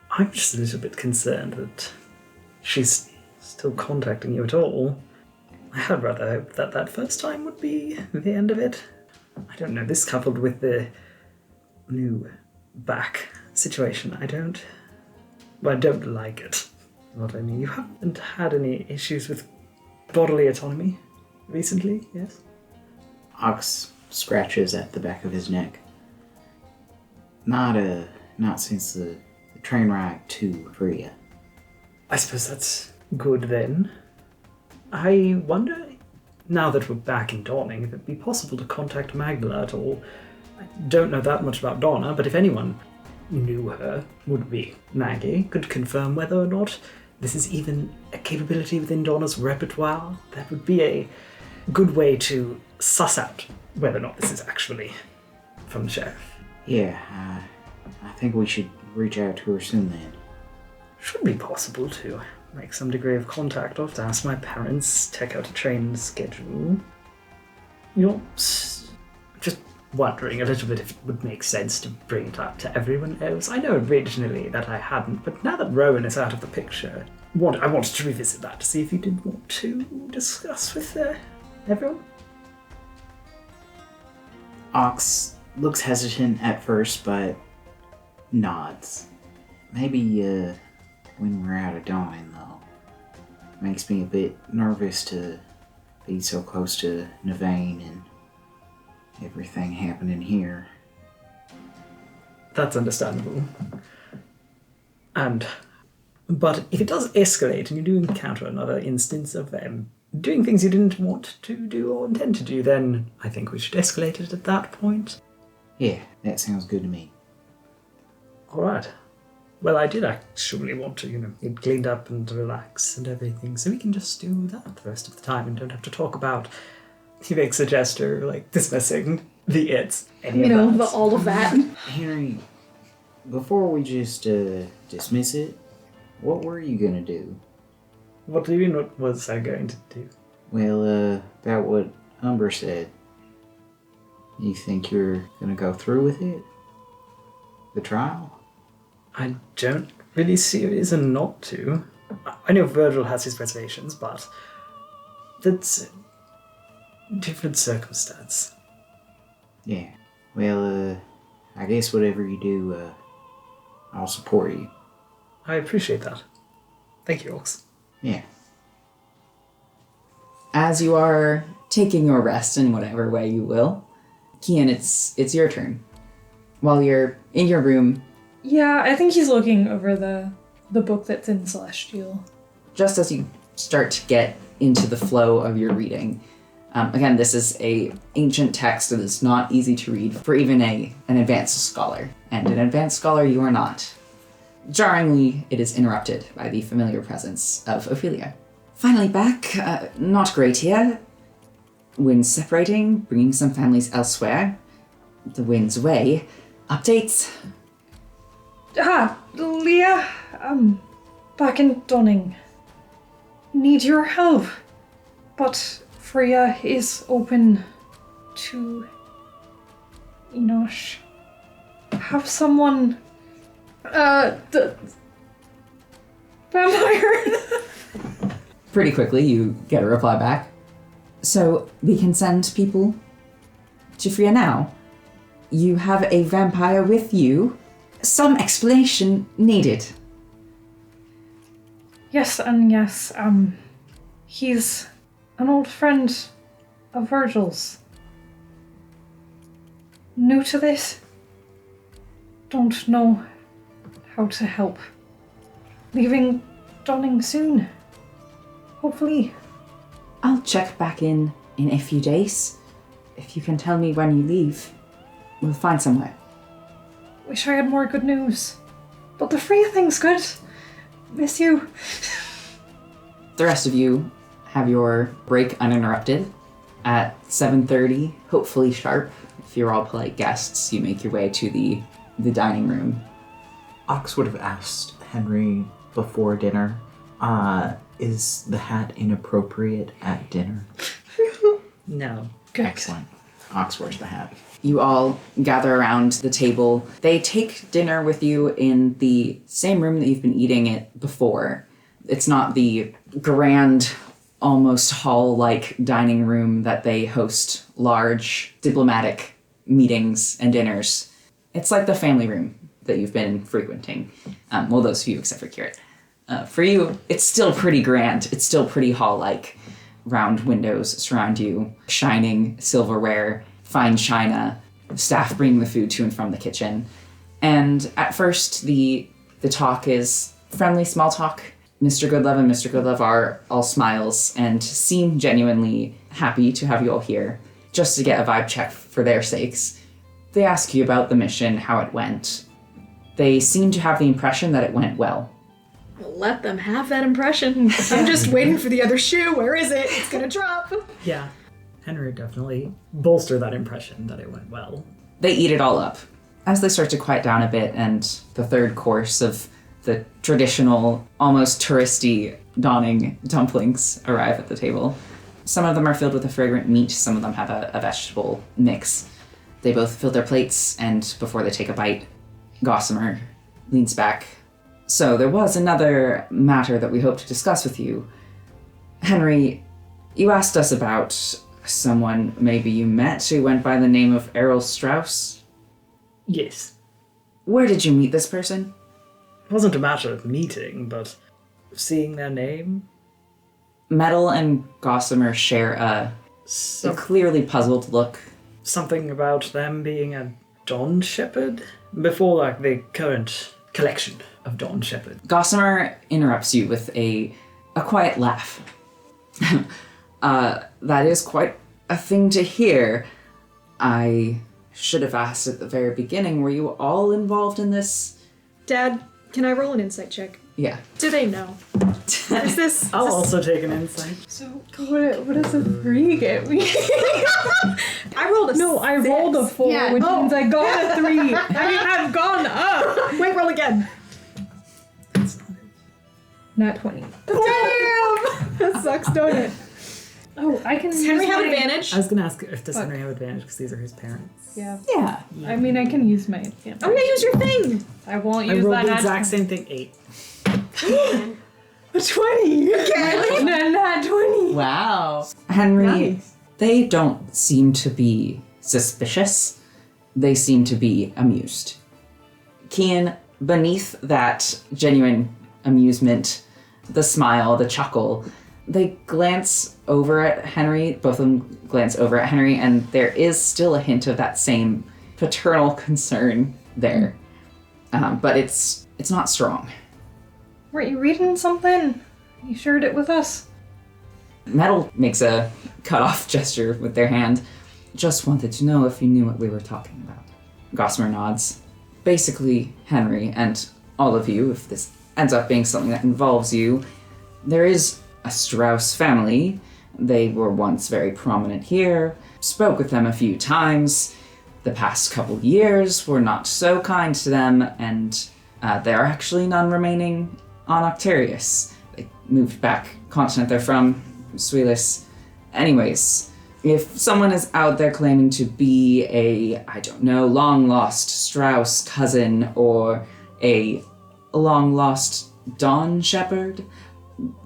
I'm just a little bit concerned that she's still contacting you at all. I had rather hoped that that first time would be the end of it. I don't know, this coupled with the new back situation, I don't like it. What I mean, you haven't had any issues with bodily autonomy recently, yes? Ox scratches at the back of his neck. Not since the train ride to Freya. I suppose that's good then. I wonder, now that we're back in Dawning, if it'd be possible to contact Magdala at all. I don't know that much about Donna, but if anyone knew her, would be Maggie, could confirm whether or not this is even a capability within Donna's repertoire. That would be a good way to suss out whether or not this is actually from the sheriff. Yeah, I think we should reach out to her soon then. Should be possible to make some degree of contact. I'll have to ask my parents, check out a train schedule. You're just wondering a little bit if it would make sense to bring it up to everyone else. I know originally that I hadn't, but now that Rowan is out of the picture, I wanted to revisit that to see if you did want to discuss with everyone. Ox looks hesitant at first, but nods. Maybe when we're out of Dawn, though. Makes me a bit nervous to be so close to Navain and everything happening here. That's understandable. But if it does escalate and you do encounter another instance of them doing things you didn't want to do or intend to do, then I think we should escalate it at that point. Yeah, that sounds good to me. Alright. Well, I did actually want to, get cleaned up and relax and everything, so we can just do that the rest of the time and don't have to talk about. He makes a gesture, like dismissing the it's. All of that. Henry, before we just dismiss it, what were you gonna do? What do you mean, what was I going to do? Well, about what Umber said. You think you're gonna go through with it? The trial? I don't really see a reason not to. I know Virgil has his reservations, but that's a different circumstance. Yeah. Well, I guess whatever you do, I'll support you. I appreciate that. Thank you, Ox. Yeah. As you are taking your rest in whatever way you will, Kian, it's your turn. While you're in your room, Yeah, I think he's looking over the book that's in Celestial. just as you start to get into the flow of your reading, again, this is a ancient text that is not easy to read for even an advanced scholar. And an advanced scholar you are not. Jarringly, it is interrupted by the familiar presence of Ophelia. Finally back, not great here. Winds separating, bringing some families elsewhere. The wind's way. Updates? Leah, back in Donning. need your help. But Freya is open to Enosh. Have someone the vampire. Pretty quickly, you get a reply back. So, we can send people to Freya now. You have a vampire with you. Some explanation needed. Yes, and yes, he's an old friend of Virgil's. New to this. Don't know how to help. Leaving Donning soon. Hopefully. I'll check back in a few days. If you can tell me when you leave, we'll find somewhere. Wish I had more good news. But the Freya thing's good. Miss you. The rest of you have your break uninterrupted. At 7:30, hopefully sharp, if you're all polite guests, you make your way to the dining room. Ox would have asked Henry before dinner, is the hat inappropriate at dinner? No. Good. Excellent. Ox wears the hat. You all gather around the table. They take dinner with you in the same room that you've been eating it before. It's not the grand, almost hall-like dining room that they host large diplomatic meetings and dinners. It's like the family room that you've been frequenting. Well, those of you except for Kirit. For you, it's still pretty grand. It's still pretty hall-like. Round windows surround you, shining silverware, fine china, staff bringing the food to and from the kitchen. And at first, the talk is friendly small talk. Mr. Goodlove and Mr. Goodlove are all smiles and seem genuinely happy to have you all here, just to get a vibe check for their sakes. They ask you about the mission, how it went. They seem to have the impression that it went well. Well, let them have that impression. I'm just waiting for the other shoe. Where is it? It's gonna drop. Yeah. Henry definitely bolstered that impression that it went well. They eat it all up. As they start to quiet down a bit and the third course of the traditional, almost touristy Donning dumplings arrive at the table. Some of them are filled with a fragrant meat, some of them have a vegetable mix. They both fill their plates, and before they take a bite, Gossamer leans back. So there was another matter that we hope to discuss with you. Henry, you asked us about someone maybe you met who went by the name of Errol Strauss. Yes. Where did you meet this person? It wasn't a matter of meeting, but seeing their name. Metal and Gossamer share a clearly puzzled look. Something about them being a Dawn Shepherd? Before, like, the current collection of Dawn Shepherd. Gossamer interrupts you with a quiet laugh. That is quite a thing to hear. I should have asked at the very beginning, were you all involved in this? Dad, can I roll an insight check? Yeah. Do they know? Is this... I'll also take an insight. So what does a 3 get me? I rolled a No, I rolled a 4, Yeah. which Oh. means I got a 3. I have gone up. Wait, roll again. Not 20. Damn! That sucks, don't it? Oh, I can Does Henry use have my... advantage? I was gonna ask if does Fuck. Henry have advantage because these are his parents. Yeah. Yeah. I mean, I can use my advantage. Oh, yeah, use your thing! I won't I use rolled that the natural- exact same thing, 8. A 20! Okay. Not 20. Wow. Henry, Nice. they don't seem to be suspicious. They seem to be amused. Kian, beneath that genuine amusement, the smile, the chuckle, they glance over at Henry, both of them glance over at Henry, and there is still a hint of that same paternal concern there. But it's not strong. Were you reading something? You shared it with us? Metal makes a cut-off gesture with their hand. Just wanted to know if you knew what we were talking about. Gossamer nods. Basically, Henry, and all of you, if this ends up being something that involves you, there is a Strauss family. They were once very prominent here. Spoke with them a few times. The past couple years were not so kind to them, and there are actually none remaining on Octarius. They moved back continent they're from, Suelis. Anyways, if someone is out there claiming to be a, I don't know, long-lost Strauss cousin or a long-lost Dawn Shepherd,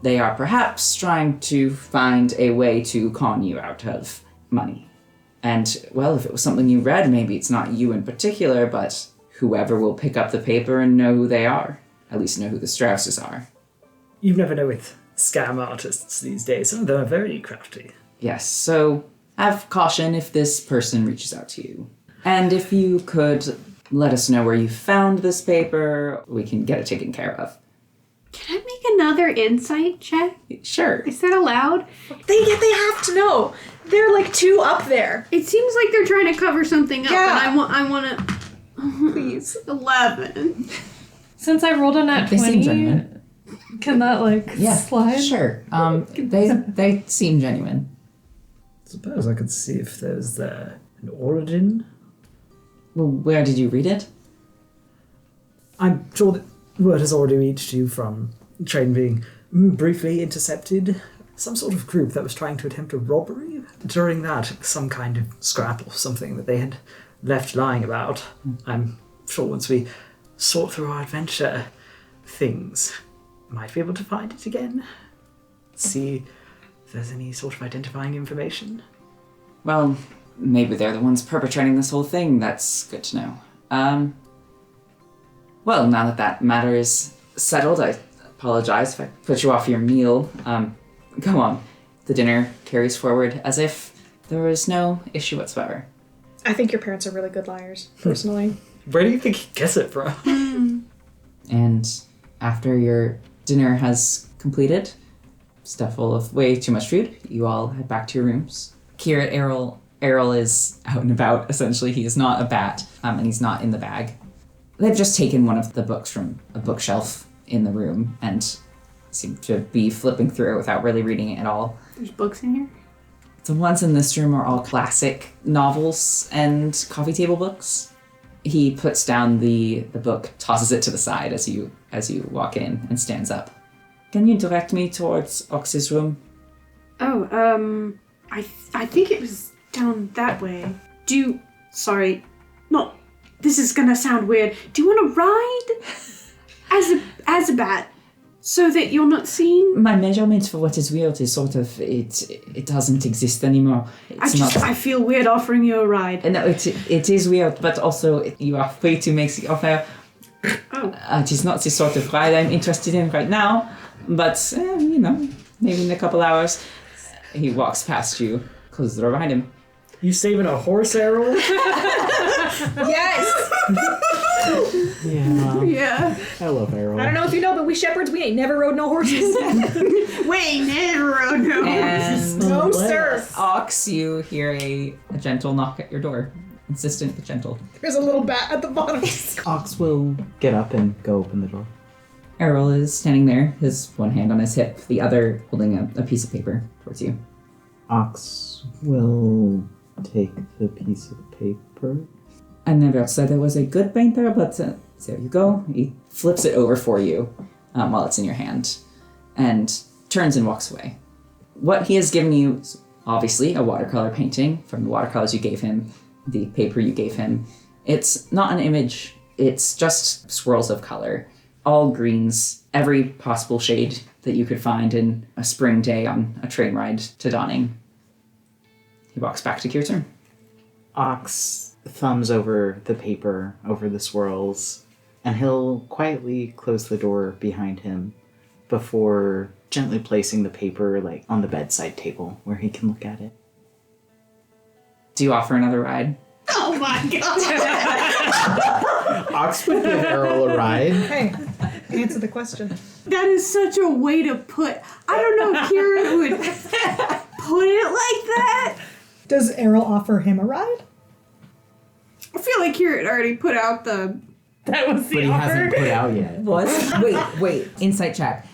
they are perhaps trying to find a way to con you out of money. And, well, if it was something you read, maybe it's not you in particular, but whoever will pick up the paper and know who they are. At least know who the Strausses are. You never know with scam artists these days. Some of them are very crafty. Yes, so have caution if this person reaches out to you. And if you could let us know where you found this paper, we can get it taken care of. Can I make another insight check? Sure. Is that allowed? They have to know. They're like 2 up there. It seems like they're trying to cover something up, Yeah. and I want to. Please, 11. Since I rolled a nat They seem 20, genuine. can that slide? Sure. They seem genuine. Suppose I could see if there's an origin. Well, where did you read it? I'm sure that word has already reached you from the train being briefly intercepted. Some sort of group that was trying to attempt a robbery. During that, some kind of scrap or something that they had left lying about. I'm sure once we sort through our adventure things, might be able to find it again. See if there's any sort of identifying information. Well, maybe they're the ones perpetrating this whole thing. That's good to know. Well, now that matter is settled, I apologize if I put you off your meal. Go on. The dinner carries forward as if there was no issue whatsoever. I think your parents are really good liars, personally. Where do you think he gets it from? And after your dinner has completed, stuffed full of way too much food, you all head back to your rooms. Kira, Errol is out and about, essentially. He is not a bat, and he's not in the bag. They've just taken one of the books from a bookshelf in the room and seem to be flipping through it without really reading it at all. There's books in here? The ones in this room are all classic novels and coffee table books. He puts down the book, tosses it to the side as you walk in, and stands up. Can you direct me towards Ox's room? Oh, I think it was down that way. This is gonna sound weird. Do you want to ride as a bat so that you're not seen? My measurement for what is weird is sort of it doesn't exist anymore. I feel weird offering you a ride. No, it is weird, but also you are free to make the offer. Oh. It is not the sort of ride I'm interested in right now, but maybe in a couple hours. He walks past you, closes the door behind him. You saving a horse, Errol? Yes! Yeah. Yeah. I love Errol. I don't know if you know, but we shepherds, we ain't never rode no horses. Wait, never rode no horses. And No, sir. Ox, you hear a gentle knock at your door. Insistent but gentle. There's a little bat at the bottom. Ox will get up and go open the door. Errol is standing there, his one hand on his hip, the other holding a piece of paper towards you. Ox will take the piece of paper. I never said I was a good painter, but there you go. He flips it over for you while it's in your hand and turns and walks away. What he has given you is obviously a watercolor painting from the watercolors you gave him, the paper you gave him. It's not an image, it's just swirls of color, all greens, every possible shade that you could find in a spring day on a train ride to Dawning. He walks back to Kira's room. Ox thumbs over the paper, over the swirls, and he'll quietly close the door behind him before gently placing the paper on the bedside table where he can look at it. Do you offer another ride? Oh my god! Ox would give Errol a ride. Hey, answer the question. That is such a way to put. I don't know if Kira would put it like that. Does Errol offer him a ride? I feel like Kira had already put out the. That was the But he offer. hasn't put out yet. What? Wait. Insight check.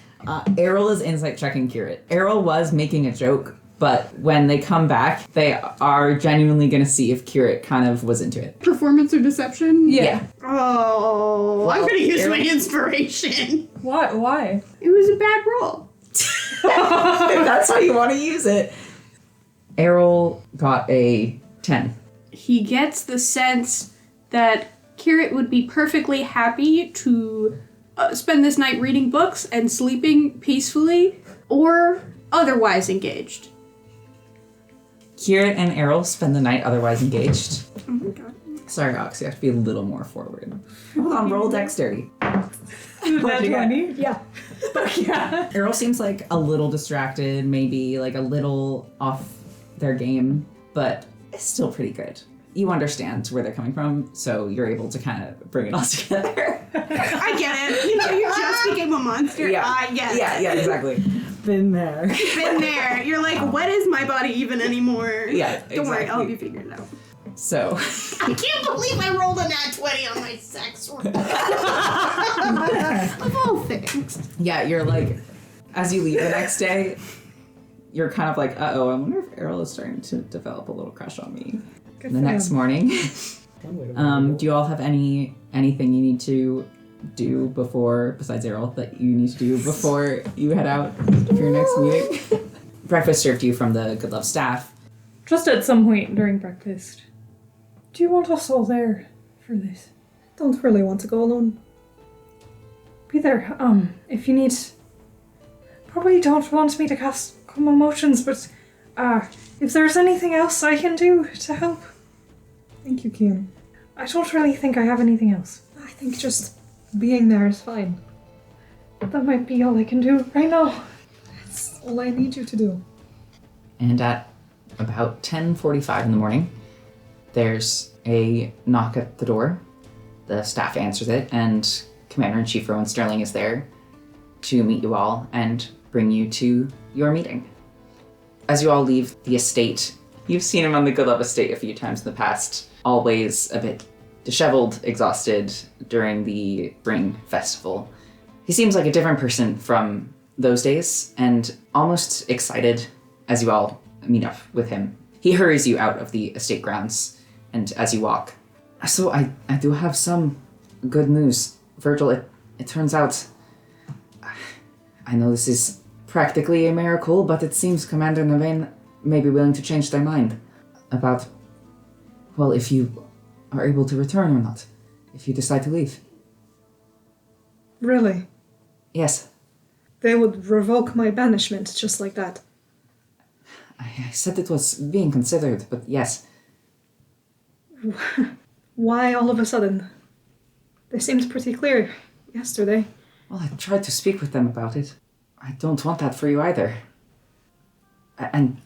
Errol is insight checking Kirit. Errol was making a joke, but when they come back, they are genuinely going to see if Kirit kind of was into it. Performance or deception? Yeah. Oh, I'm gonna use Errol- my inspiration. Why? It was a bad roll. If that's how you want to use it. Errol got a 10. He gets the sense that Kirit would be perfectly happy to spend this night reading books and sleeping peacefully, or otherwise engaged. Kirit and Errol spend the night otherwise engaged. Oh my god. Sorry, Ox, you have to be a little more forward. Hold on, roll dexterity. That 20? Yeah. Yeah. Errol seems like a little distracted, maybe like a little off their game, but it's still pretty good. You understand where they're coming from, so you're able to kind of bring it all together. I get it. You know, you just became a monster. Yeah. I get it. Yeah, exactly. Been there. Been there. You're like, what is my body even anymore? Yeah, Don't worry, I'll help exactly. you figure it out. So, I can't believe I rolled a nat 20 on my sex roll. Of all things. yeah, you're like, as you leave the next day, you're kind of like, uh-oh, I wonder if Errol is starting to develop a little crush on me. Good The for next him. morning. Do you all have anything you need to do before, besides Errol, that you need to do before you head out for your next meeting? Breakfast served to you from the Good Love staff. Just at some point during breakfast. Do you want us all there for this? Don't really want to go alone. Be there, if you need. Probably don't want me to cast calm emotions, but, if there's anything else I can do to help. Thank you, Kian. I don't really think I have anything else. I think just being there is fine. That might be all I can do right now. That's all I need you to do. And at about 10:45 in the morning, there's a knock at the door. The staff answers it, and Commander-in-Chief Rowan Sterling is there to meet you all and bring you to your meeting. As you all leave the estate, you've seen him on the Good Love estate a few times in the past, always a bit disheveled, exhausted during the spring festival. He seems like a different person from those days, and almost excited as you all meet up with him. He hurries you out of the estate grounds, and as you walk. So I do have some good news. Virgil, it turns out, I know this is practically a miracle, but it seems Commander Navain may be willing to change their mind about, well, if you are able to return or not, if you decide to leave. Really? Yes, They would revoke my banishment just like that. I said it was being considered, but yes. Why all of a sudden? They seemed pretty clear yesterday. Well, I tried to speak with them about it. I don't want that for you either. And,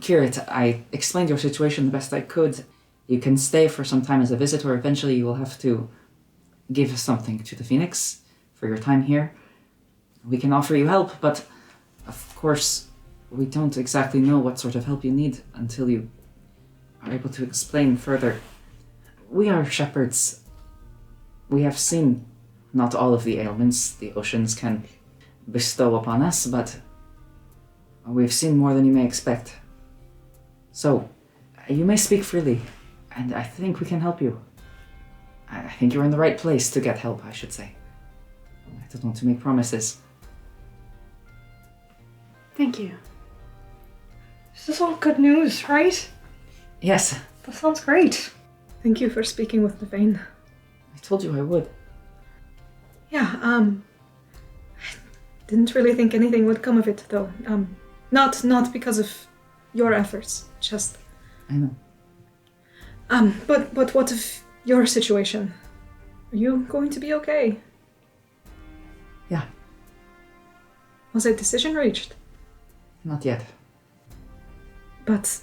Kirit, I explained your situation the best I could. You can stay for some time as a visitor. Eventually you will have to give something to the Phoenix for your time here. We can offer you help, but of course we don't exactly know what sort of help you need until you are able to explain further. We are shepherds. We have seen not all of the ailments the oceans can bestow upon us, but we've seen more than you may expect. So, you may speak freely, and I think we can help you. I think you're in the right place to get help, I should say. I don't want to make promises. Thank you. This is all good news, right? Yes, That sounds great. Thank you for speaking with Navain. I told you I would. Yeah, I didn't really think anything would come of it, though. Not because of your efforts, just... I know. But what of your situation? Are you going to be okay? Yeah, Was a decision reached? not yet. But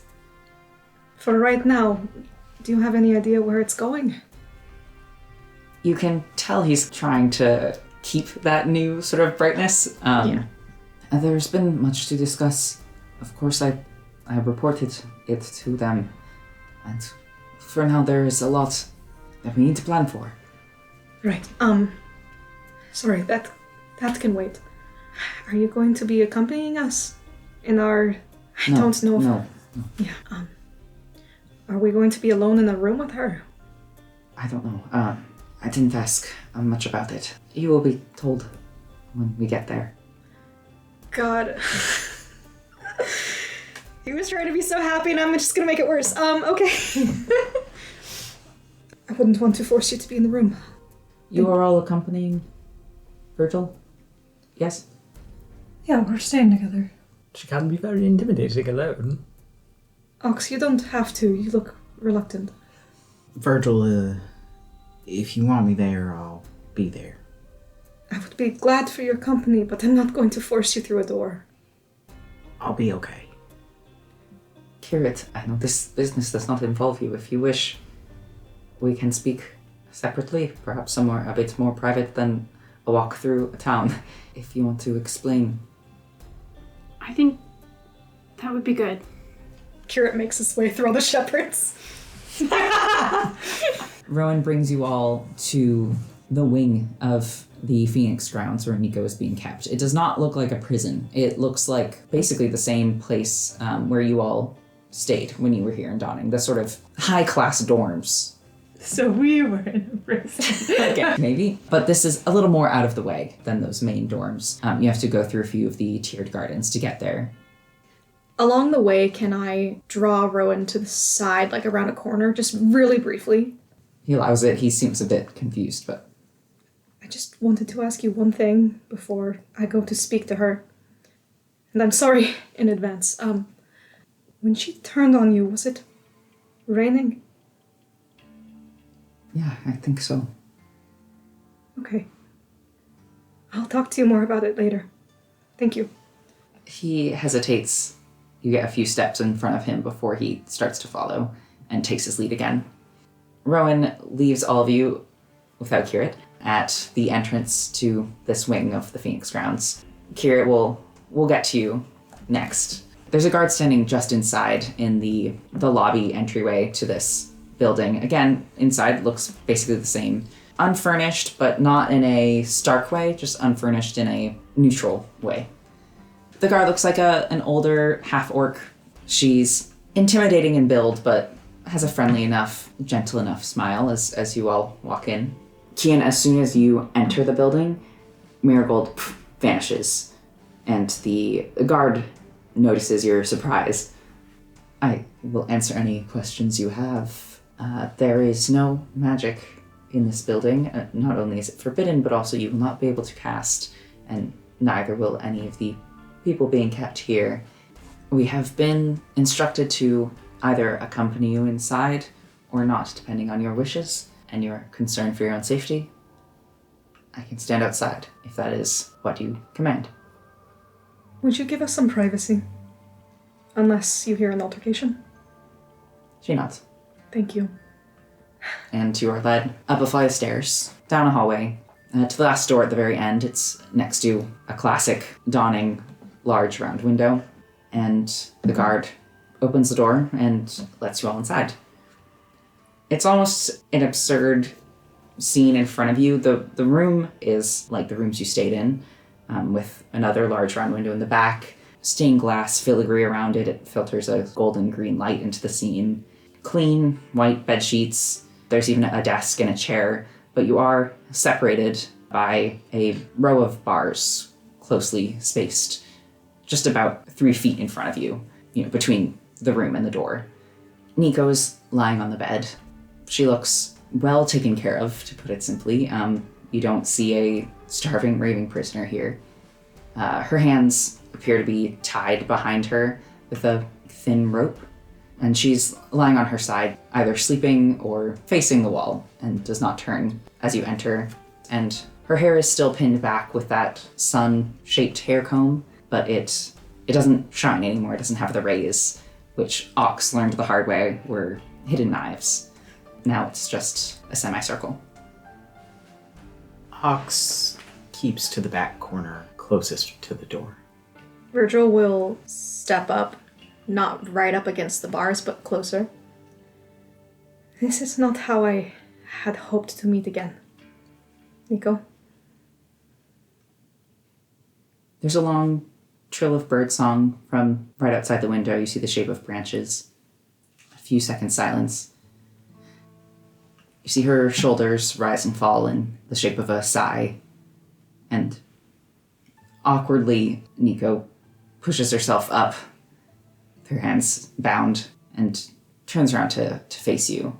for right now, do you have any idea where it's going? You can tell he's trying to keep that new sort of brightness. And there's been much to discuss. Of course, I reported it to them. And for now, there is a lot that we need to plan for. Right. Sorry, that can wait. Are you going to be accompanying us in our... I No, don't know if... No, Yeah, are we going to be alone in a room with her? I don't know. I didn't ask much about it. You will be told when we get there. God. He was trying to be so happy and I'm just gonna make it worse. Okay. I wouldn't want to force you to be in the room. You are all accompanying Virgil? Yes? Yeah, we're staying together. She can be very intimidating alone. Ox, you don't have to. You look reluctant. Virgil, if you want me there, I'll be there. I would be glad for your company, but I'm not going to force you through a door. I'll be okay. Kirit, I know this business does not involve you. If you wish, we can speak separately, perhaps somewhere a bit more private than a walk through a town, if you want to explain. I think that would be good. Kirit makes his way through all the shepherds. Rowan brings you all to the wing of the Phoenix grounds where Nico is being kept. It does not look like a prison. It looks like basically the same place where you all stayed when you were here in Dawning, the sort of high-class dorms. So we were in a prison. Okay, maybe. But this is a little more out of the way than those main dorms. You have to go through a few of the tiered gardens to get there. Along the way, can I draw Rowan to the side, like around a corner, just really briefly? He allows it. He seems a bit confused, but... I just wanted to ask you one thing before I go to speak to her. And I'm sorry in advance. When she turned on you, was it raining? Yeah, I think so. Okay. I'll talk to you more about it later. Thank you. He hesitates. You get a few steps in front of him before he starts to follow and takes his lead again. Rowan leaves all of you, without Kirit, at the entrance to this wing of the Phoenix grounds. Kirit will get to you next. There's a guard standing just inside in the lobby entryway to this building. Again, inside looks basically the same. Unfurnished, but not in a stark way, just unfurnished in a neutral way. The guard looks like an older half-orc. She's intimidating in build, but has a friendly enough, gentle enough smile as you all walk in. Kian, as soon as you enter the building, Marigold vanishes, and the guard notices your surprise. I will answer any questions you have. There is no magic in this building. Not only is it forbidden, but also you will not be able to cast, and neither will any of the people being kept here. We have been instructed to either accompany you inside or not, depending on your wishes and your concern for your own safety. I can stand outside if that is what you command. Would you give us some privacy? Unless you hear an altercation? She nods. Thank you. And you are led up a flight of stairs, down a hallway, to the last door at the very end. It's next to a classic Dawning large round window, and the guard opens the door and lets you all inside. It's almost an absurd scene in front of you. The room is like the rooms you stayed in, with another large round window in the back, stained glass filigree around it. It filters a golden green light into the scene. Clean, white bed sheets. There's even a desk and a chair, but you are separated by a row of bars, closely spaced, just about 3 feet in front of you, between the room and the door. Nico's lying on the bed. She looks well taken care of, to put it simply. You don't see a starving, raving prisoner here. Her hands appear to be tied behind her with a thin rope, and she's lying on her side, either sleeping or facing the wall, and does not turn as you enter. And her hair is still pinned back with that sun-shaped hair comb, but it doesn't shine anymore. It doesn't have the rays, which Ox learned the hard way were hidden knives. Now it's just a semicircle. Ox keeps to the back corner closest to the door. Virgil will step up, not right up against the bars, but closer. This is not how I had hoped to meet again. Nico? There's a long trill of birdsong from right outside the window. You see the shape of branches. A few seconds silence. You see her shoulders rise and fall in the shape of a sigh. And Awkwardly, Nico pushes herself up, her hands bound, and turns around to face you.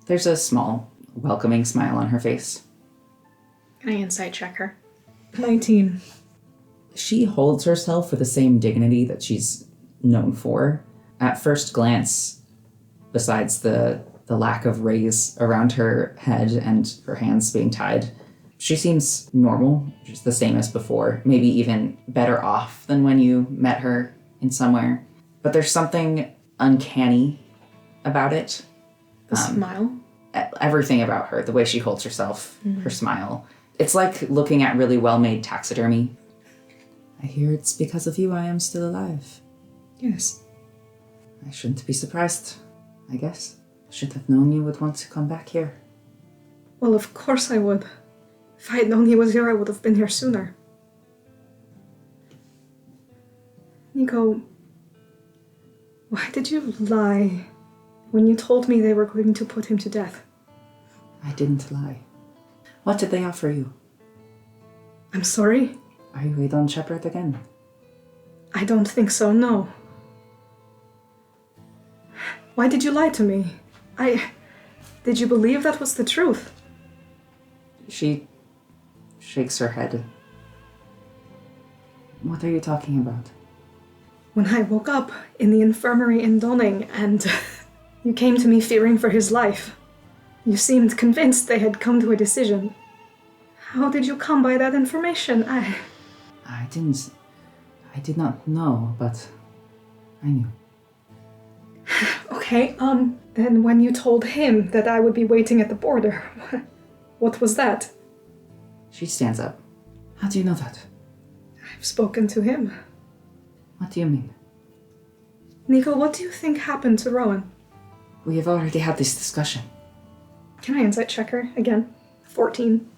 There's a small, welcoming smile on her face. Can I insight check her? 19. She holds herself with the same dignity that she's known for. At first glance, besides the lack of raise around her head and her hands being tied, she seems normal, just the same as before, maybe even better off than when you met her in somewhere. But there's something uncanny about it. The smile? Everything about her, the way she holds herself, her smile. It's like looking at really well-made taxidermy. I hear it's because of you I am still alive. Yes. I shouldn't be surprised, I guess. I should have known you would want to come back here. Well, of course I would. If I had known he was here, I would have been here sooner. Nico, why did you lie when you told me they were going to put him to death? I didn't lie. What did they offer you? I'm sorry. Are you a Dawn Shepherd again? I don't think so, no. Why did you lie to me? Did you believe that was the truth? She shakes her head. What are you talking about? When I woke up in the infirmary in Donning and you came to me fearing for his life, you seemed convinced they had come to a decision. How did you come by that information? I did not know, but I knew. Okay, then when you told him that I would be waiting at the border, what was that? She stands up. How do you know that? I've spoken to him. What do you mean? Nico, what do you think happened to Rowan? We have already had this discussion. Can I insight check her again? 14.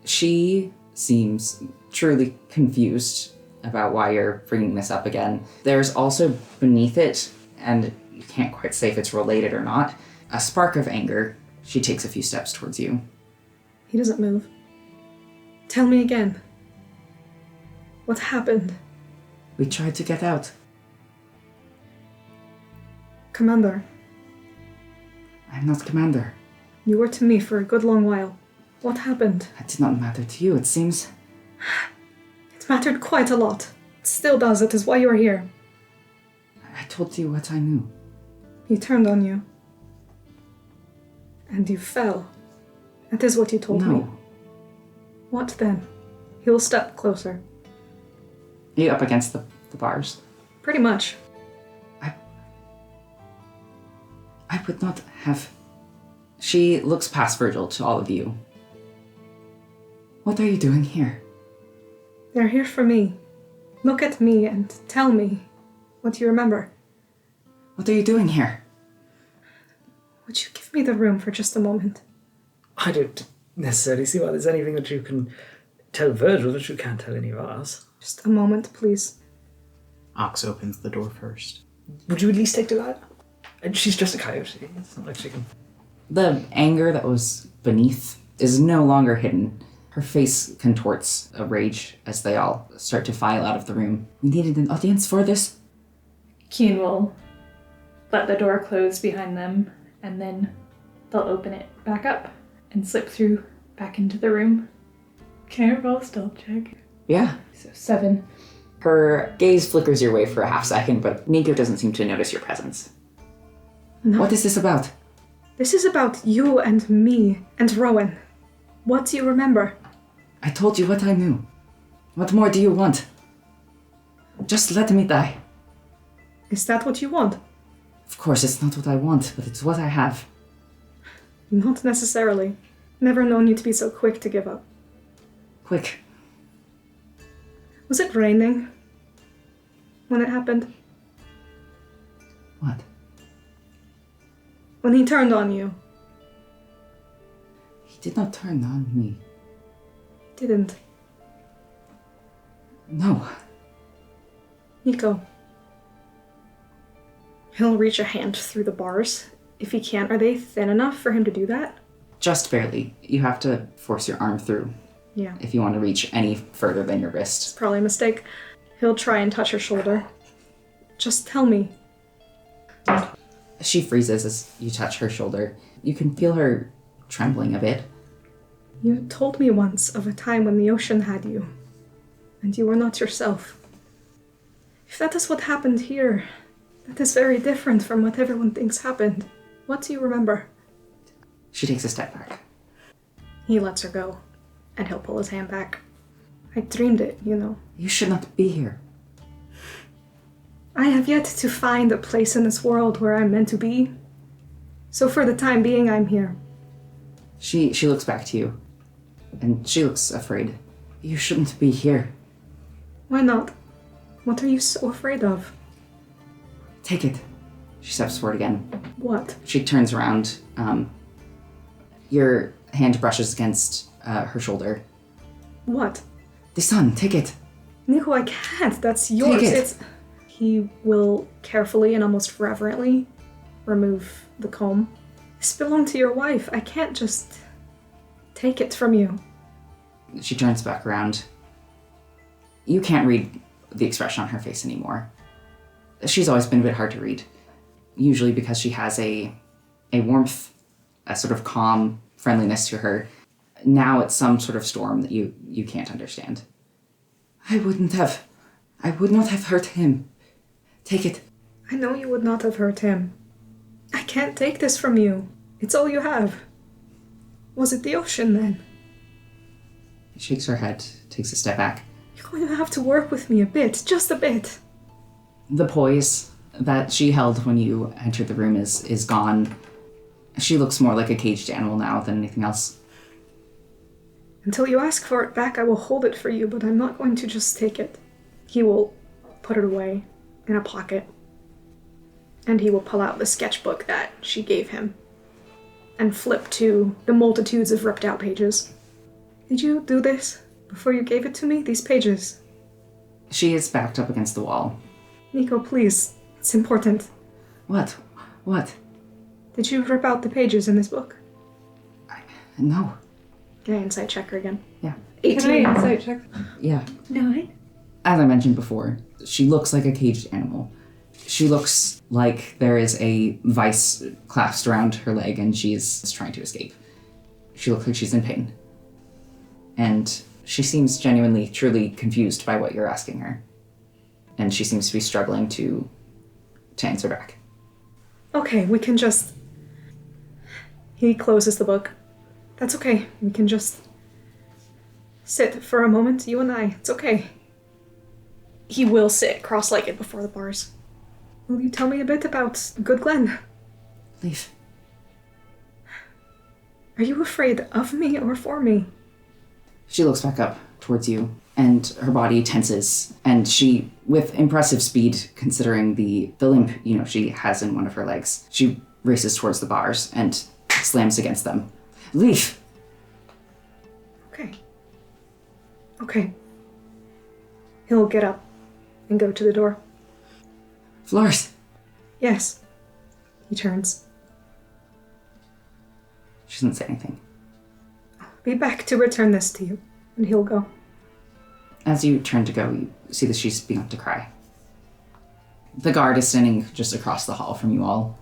She seems truly confused about why you're bringing this up again. There's also beneath it, and you can't quite say if it's related or not, a spark of anger. She takes a few steps towards you. He doesn't move. Tell me again. What happened? We tried to get out. Commander, I'm not commander. you were to me for a good long while. What happened? That did not matter to you, it seems. It mattered quite a lot. It still does. It is why you are here. I told you what I knew. He turned on you. And you fell. That is what you told me. No. What then? He'll step closer. You up against the bars. Pretty much. I would not have... She looks past Virgil to all of you. What are you doing here? They're here for me. Look at me and tell me what you remember. What are you doing here? Would you give me the room for just a moment? I don't necessarily see why there's anything that you can tell Virgil that you can't tell any of us. Just a moment, please. Ox opens the door first. Would you at least take Delilah? And she's just a coyote. It's not like she can... The anger that was beneath is no longer hidden. Her face contorts a rage as they all start to file out of the room. We needed an audience for this. Keen will let the door close behind them, and then they'll open it back up and slip through back into the room. Can I roll a stealth check? Yeah. So 7. Her gaze flickers your way for a half second, but Nico doesn't seem to notice your presence. No. What is this about? This is about you and me and Rowan. What do you remember? I told you what I knew. What more do you want? Just let me die. Is that what you want? Of course, it's not what I want, but it's what I have. Not necessarily. Never known you to be so quick to give up. Quick. Was it raining when it happened? What? When he turned on you? He did not turn on me. Didn't. No. Nico. He'll reach a hand through the bars. If he can, are they thin enough for him to do that? Just barely. You have to force your arm through. Yeah. if you want to reach any further than your It's wrist. probably a mistake. He'll try and touch her shoulder. Just tell me. She freezes as you touch her shoulder. You can feel her trembling a bit. You told me once of a time when the ocean had you, and you were not yourself. If that is what happened here, that is very different from what everyone thinks happened. What do you remember? She takes a step back. He lets her go, and he'll pull his hand back. I dreamed it, you know. You should not be here. I have yet to find a place in this world where I'm meant to be. So for the time being, I'm here. She looks back to you, and she looks afraid. You shouldn't be here. Why not? What are you so afraid of? Take it. She steps forward again. What? She turns around. Your hand brushes against her shoulder. What? The sun, take it. Nico, I can't. That's yours. Take it. It's. He will carefully and almost reverently remove the comb. This belonged to your wife. I can't just take it from you. She turns back around. You can't read the expression on her face anymore. She's always been a bit hard to read. Usually because she has a warmth, a sort of calm friendliness to her. Now it's some sort of storm that you can't understand. I would not have hurt him. Take it. I know you would not have hurt him. I can't take this from you. It's all you have. Was it the ocean then? She shakes her head, takes a step back. You're going to have to work with me a bit, just a bit. The poise that she held when you entered the room is gone. She looks more like a caged animal now than anything else. Until you ask for it back, I will hold it for you, but I'm not going to just take it. He will put it away in a pocket, and he will pull out the sketchbook that she gave him and flip to the multitudes of ripped out pages. Did you do this before you gave it to me? These pages? She is backed up against the wall. Nico, please. It's important. What? What? Did you rip out the pages in this book? No. Can I insight check her again? Yeah. 18. Can I insight check? Yeah. 9. As I mentioned before, she looks like a caged animal. She looks like there is a vice clasped around her leg and she's trying to escape. She looks like she's in pain. And she seems genuinely, truly confused by what you're asking her. And she seems to be struggling to answer back. Okay, we can just... He closes the book. That's okay. We can just sit for a moment, you and I. It's okay. He will sit cross-legged before the bars. Will you tell me a bit about Good Glen? Leave. Are you afraid of me or for me? She looks back up towards you, and her body tenses, and she, with impressive speed, considering the limp, she has in one of her legs, she races towards the bars and slams against them. Leave! Okay. Okay. He'll get up and go to the door. Flores! Yes. He turns. She doesn't say anything. Be back to return this to you. And he'll go. As you turn to go, you see that she's begun to cry. The guard is standing just across the hall from you all.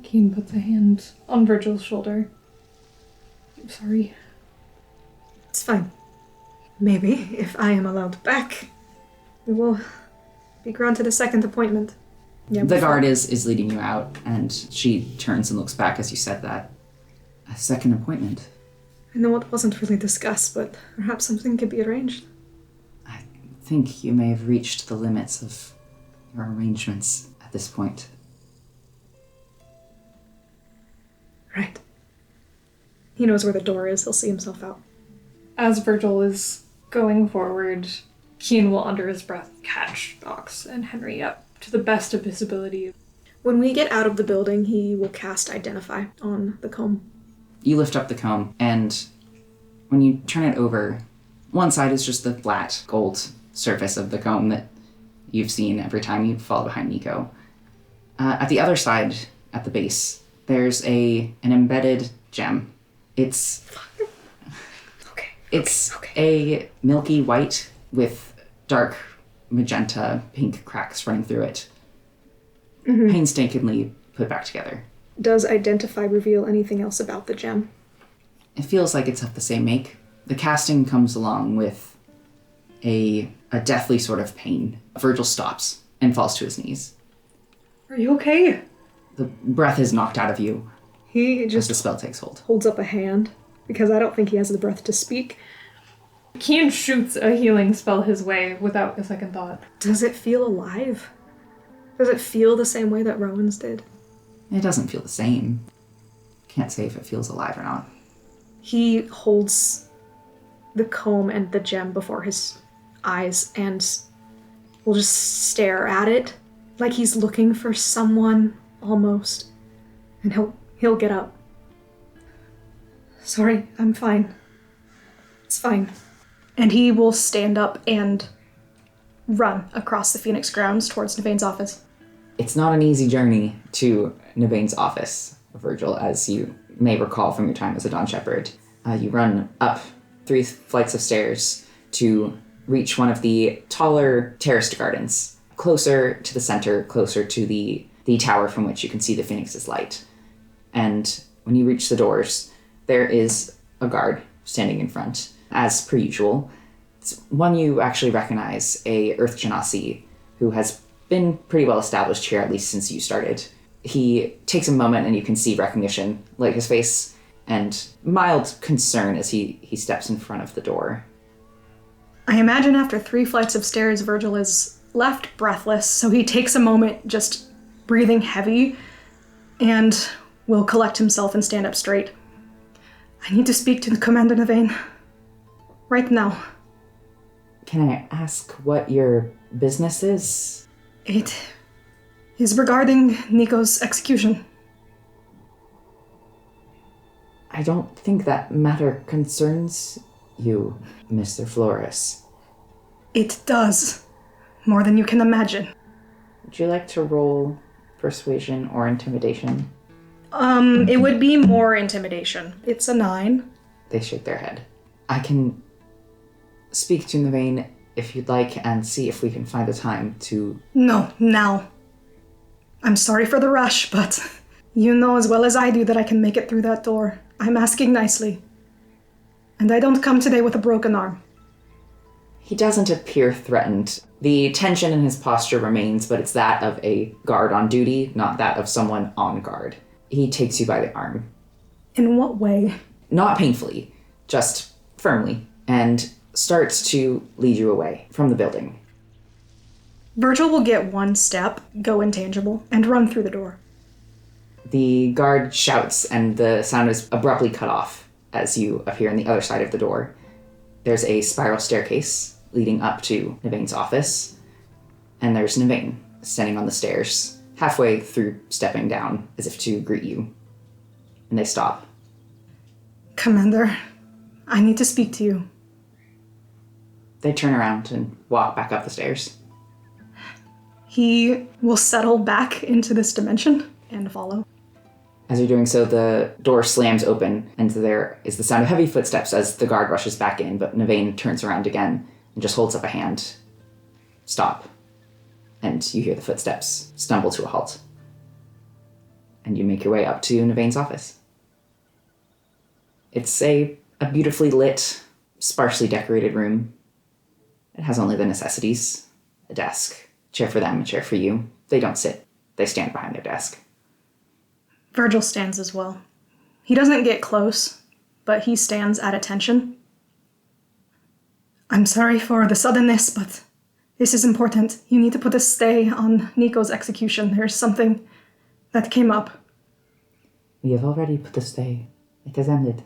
Keen puts a hand on Virgil's shoulder. I'm sorry. It's fine. Maybe, if I am allowed back, we will be granted a second appointment. Yeah, The before- guard is leading you out, and she turns and looks back as you said that. A second appointment. I know it wasn't really discussed, but perhaps something could be arranged. I think you may have reached the limits of your arrangements at this point. Right. He knows where the door is. He'll see himself out. As Virgil is going forward, Keen will, under his breath, catch Ox and Henry up to the best of his ability. When we get out of the building, he will cast Identify on the comb. You lift up the comb, and when you turn it over, one side is just the flat gold surface of the comb that you've seen every time you follow behind Nico. At the other side, at the base, there's an embedded gem. It's It's a milky white with dark magenta pink cracks running through it. Painstakingly put back together. Does identify reveal anything else about the gem? It feels like it's of the same make. The casting comes along with a deathly sort of pain. Virgil stops and falls to his knees. Are you okay? The breath is knocked out of you He as just the spell takes hold. holds up a hand because I don't think he has the breath to speak. Kian shoots a healing spell his way without a second thought. Does it feel alive? Does it feel the same way that Rowan's did? It doesn't feel the same. Can't say if it feels alive or not. He holds the comb and the gem before his eyes and will just stare at it like he's looking for someone almost. And he'll get up. Sorry, I'm fine. It's fine. And he will stand up and run across the Phoenix grounds towards Nevain's office. It's not an easy journey to Nevain's office, Virgil, as you may recall from your time as a Dawn Shepherd. You run up 3 flights of stairs to reach one of the taller terraced gardens, closer to the center, closer to the tower from which you can see the Phoenix's light. And when you reach the doors, there is a guard standing in front, as per usual. It's one you actually recognize, a Earth Genasi, who has been pretty well established here, at least since you started. He takes a moment and you can see recognition light his face and mild concern as he steps in front of the door. I imagine after 3 flights of stairs, Virgil is left breathless, so he takes a moment just breathing heavy and will collect himself and stand up straight. I need to speak to Commander Nevain. Right now. Can I ask what your business is? It is regarding Nico's execution. I don't think that matter concerns you, Mr. Flores. It does. More than you can imagine. Would you like to roll persuasion or intimidation? It would be more intimidation. It's a 9. They shake their head. I can speak to Nevain if you'd like and see if we can find a time to... No, now. I'm sorry for the rush, but you know as well as I do that I can make it through that door. I'm asking nicely. And I don't come today with a broken arm. He doesn't appear threatened. The tension in his posture remains, but it's that of a guard on duty, not that of someone on guard. He takes you by the arm. In what way? Not painfully, just firmly, and starts to lead you away from the building. Virgil will get 1 step, go intangible, and run through the door. The guard shouts, and the sound is abruptly cut off as you appear on the other side of the door. There's a spiral staircase leading up to Nevain's office, and there's Nevain standing on the stairs, halfway through stepping down as if to greet you. And they stop. Commander, I need to speak to you. They turn around and walk back up the stairs. He will settle back into this dimension and follow. As you're doing so, the door slams open, and there is the sound of heavy footsteps as the guard rushes back in, but Nevain turns around again and just holds up a hand. Stop. And you hear the footsteps stumble to a halt. And you make your way up to Nevain's office. It's a beautifully lit, sparsely decorated room. It has only the necessities. A desk, chair for them, a chair for you. They don't sit. They stand behind their desk. Virgil stands as well. He doesn't get close, but he stands at attention. I'm sorry for the suddenness, but this is important. You need to put a stay on Nico's execution. There's something that came up. We have already put a stay. It has ended.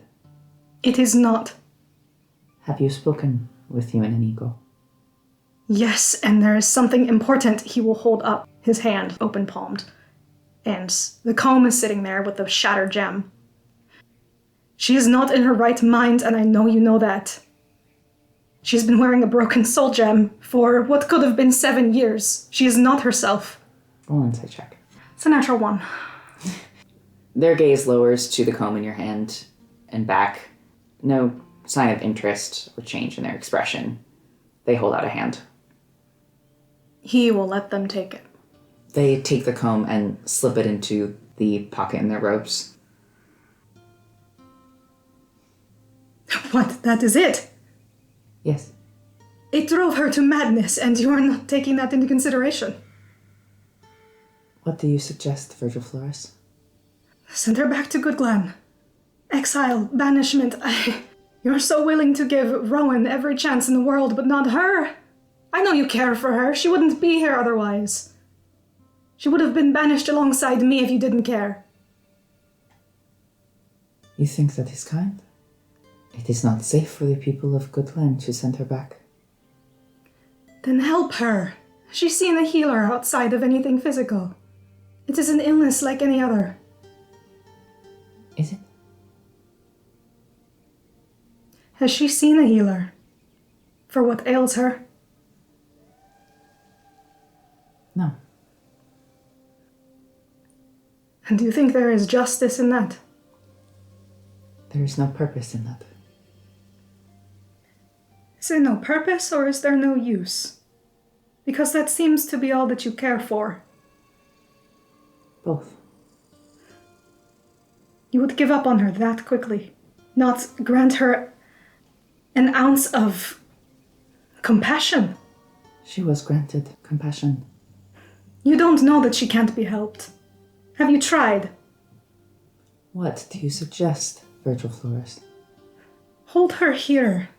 It is not. Have you spoken with you and Nico? Yes, and there is something important. He will hold up his hand, open-palmed. And the comb is sitting there with the shattered gem. She is not in her right mind, and I know you know that. She's been wearing a broken soul gem for what could have been 7 years. She is not herself. Roll an insight check. It's a natural 1. Their gaze lowers to the comb in your hand and back. No sign of interest or change in their expression, they hold out a hand. He will let them take it. They take the comb and slip it into the pocket in their robes. What? That is it? Yes. It drove her to madness, and you are not taking that into consideration. What do you suggest, Virgil Flores? Send her back to Good Glen. Exile, banishment. You're so willing to give Rowan every chance in the world, but not her. I know you care for her. She wouldn't be here otherwise. She would have been banished alongside me if you didn't care. You think that is kind? It is not safe for the people of Good Glen to send her back. Then help her. She's seen a healer outside of anything physical. It is an illness like any other. Is it? Has she seen a healer? For what ails her? No. And do you think there is justice in that? There is no purpose in that. Is there no purpose or is there no use? Because that seems to be all that you care for. Both. You would give up on her that quickly, not grant her an ounce of compassion. She was granted compassion. You don't know that she can't be helped. Have you tried? What do you suggest, Virgil Flores? Hold her here.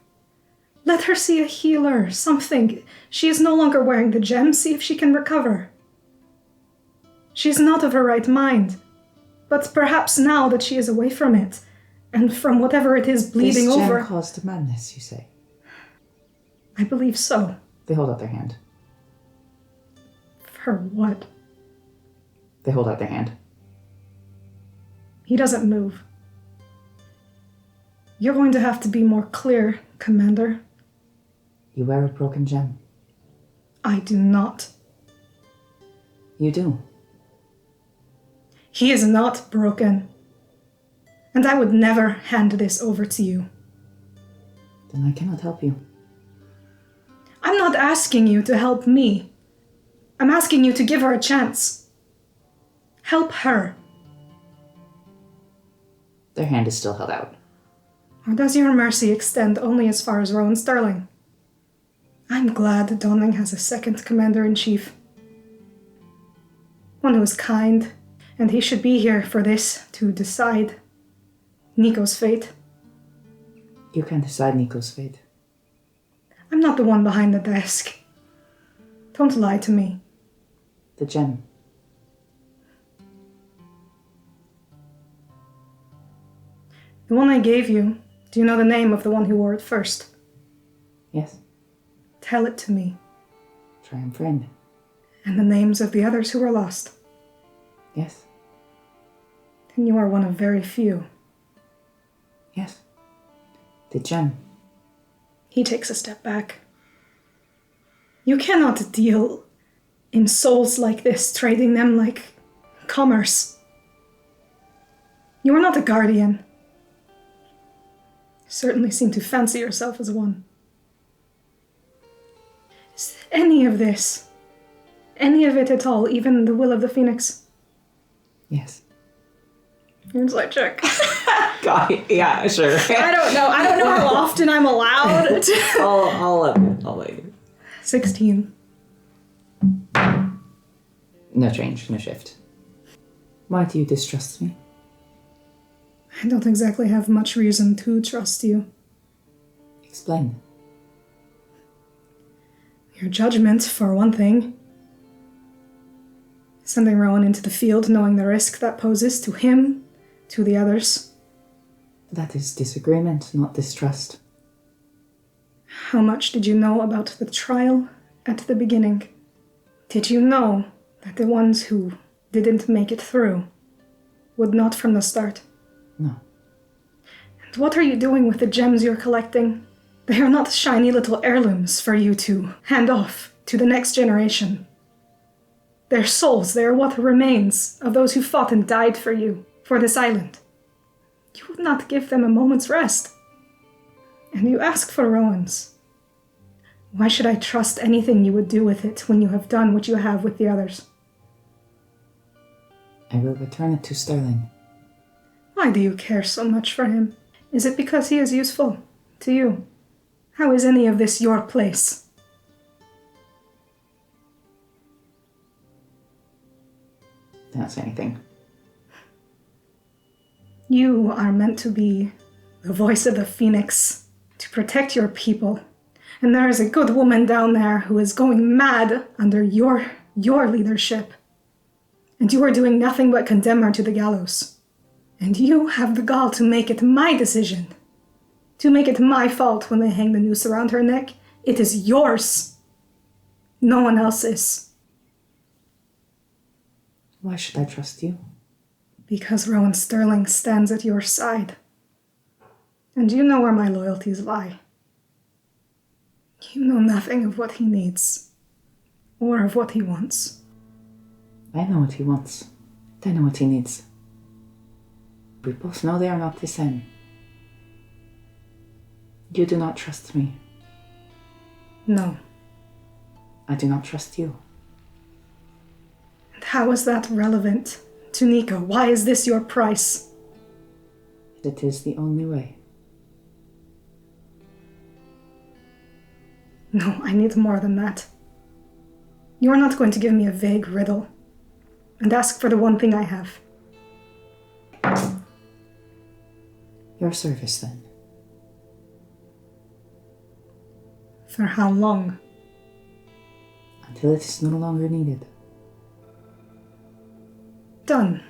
Let her see a healer, something. She is no longer wearing the gem. See if she can recover. She is not of her right mind. But perhaps now that she is away from it, and from whatever it is bleeding this over... gem caused madness, you say? I believe so. They hold out their hand. For what? They hold out their hand. He doesn't move. You're going to have to be more clear, Commander. You wear a broken gem. I do not. You do. He is not broken. And I would never hand this over to you. Then I cannot help you. I'm not asking you to help me. I'm asking you to give her a chance. Help her. Their hand is still held out. Or does your mercy extend only as far as Rowan Sterling? I'm glad Dawning has a second commander-in-chief. One who is kind, and he should be here for this to decide Nico's fate. You can decide Nico's fate. I'm not the one behind the desk. Don't lie to me. The gem. The one I gave you, do you know the name of the one who wore it first? Yes. Tell it to me. Triumph friend. And the names of the others who were lost. Yes. Then you are one of very few. Yes. The gem. He takes a step back. You cannot deal in souls like this, trading them like commerce. You are not a guardian. You certainly seem to fancy yourself as one. Is any of this, any of it at all, even the will of the Phoenix? Yes. Insight check. God, yeah, sure. I don't know how often I'm allowed to. I'll let you. 16. No change, no shift. Why do you distrust me? I don't exactly have much reason to trust you. Explain. Your judgment, for one thing. Sending Rowan into the field knowing the risk that poses to him, to the others. That is disagreement, not distrust. How much did you know about the trial at the beginning? Did you know that the ones who didn't make it through would not from the start? No. And what are you doing with the gems you're collecting? They are not shiny little heirlooms for you to hand off to the next generation. They're souls, they are what remains of those who fought and died for you, for this island. You would not give them a moment's rest. And you ask for Rowan's. Why should I trust anything you would do with it when you have done what you have with the others? I will return it to Sterling. Why do you care so much for him? Is it because he is useful to you? How is any of this your place? Don't say anything. You are meant to be the voice of the Phoenix, to protect your people. And there is a good woman down there who is going mad under your leadership. And you are doing nothing but condemn her to the gallows. And you have the gall to make it my decision. To make it my fault when they hang the noose around her neck. It is yours. No one else's. Why should I trust you? Because Rowan Sterling stands at your side. And you know where my loyalties lie. You know nothing of what he needs. Or of what he wants. I know what he wants. I know what he needs. We both know they are not the same. You do not trust me. No. I do not trust you. And how is that relevant to Nika? Why is this your price? It is the only way. No, I need more than that. You are not going to give me a vague riddle and ask for the one thing I have. Your service, then. For how long? Until it is no longer needed. Done.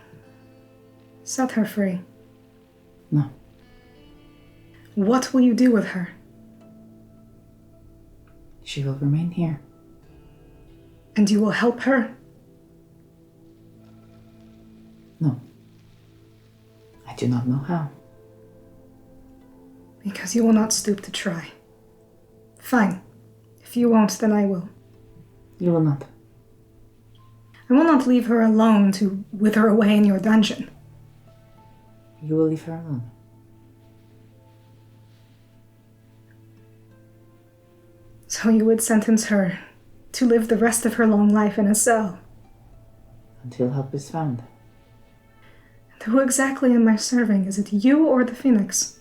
Set her free. No. What will you do with her? She will remain here. And you will help her? No. I do not know how. Because you will not stoop to try. Fine. If you won't, then I will. You will not. I will not leave her alone to wither away in your dungeon. You will leave her alone. So you would sentence her to live the rest of her long life in a cell. Until help is found. And who exactly am I serving? Is it you or the Phoenix?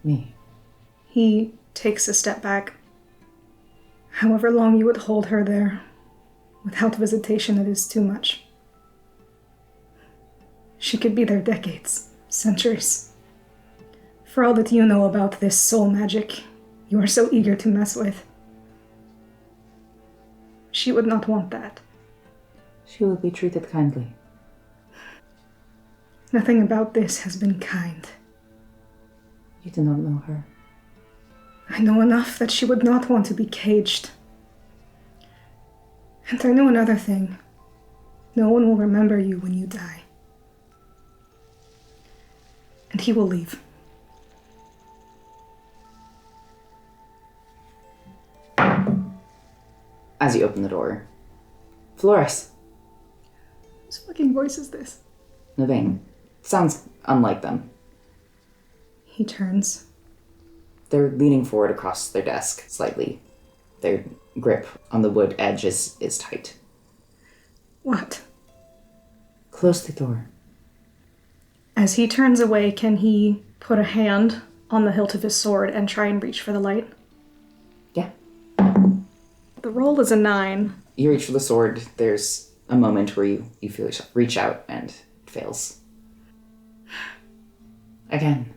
Me. He takes a step back. However long you would hold her there, without visitation, it is too much. She could be there decades, centuries. For all that you know about this soul magic you are so eager to mess with, she would not want that. She will be treated kindly. Nothing about this has been kind. You do not know her. I know enough that she would not want to be caged. And I know another thing. No one will remember you when you die. And he will leave. As you open the door, Flores. Whose fucking voice is this? Navain. Sounds unlike them. He turns. They're leaning forward across their desk slightly. Their grip on the wood edge is tight. What? Close the door. As he turns away, can he put a hand on the hilt of his sword and try and reach for the light? Yeah. The roll is a 9. You reach for the sword. There's a moment where you feel yourself reach out and it fails. Again.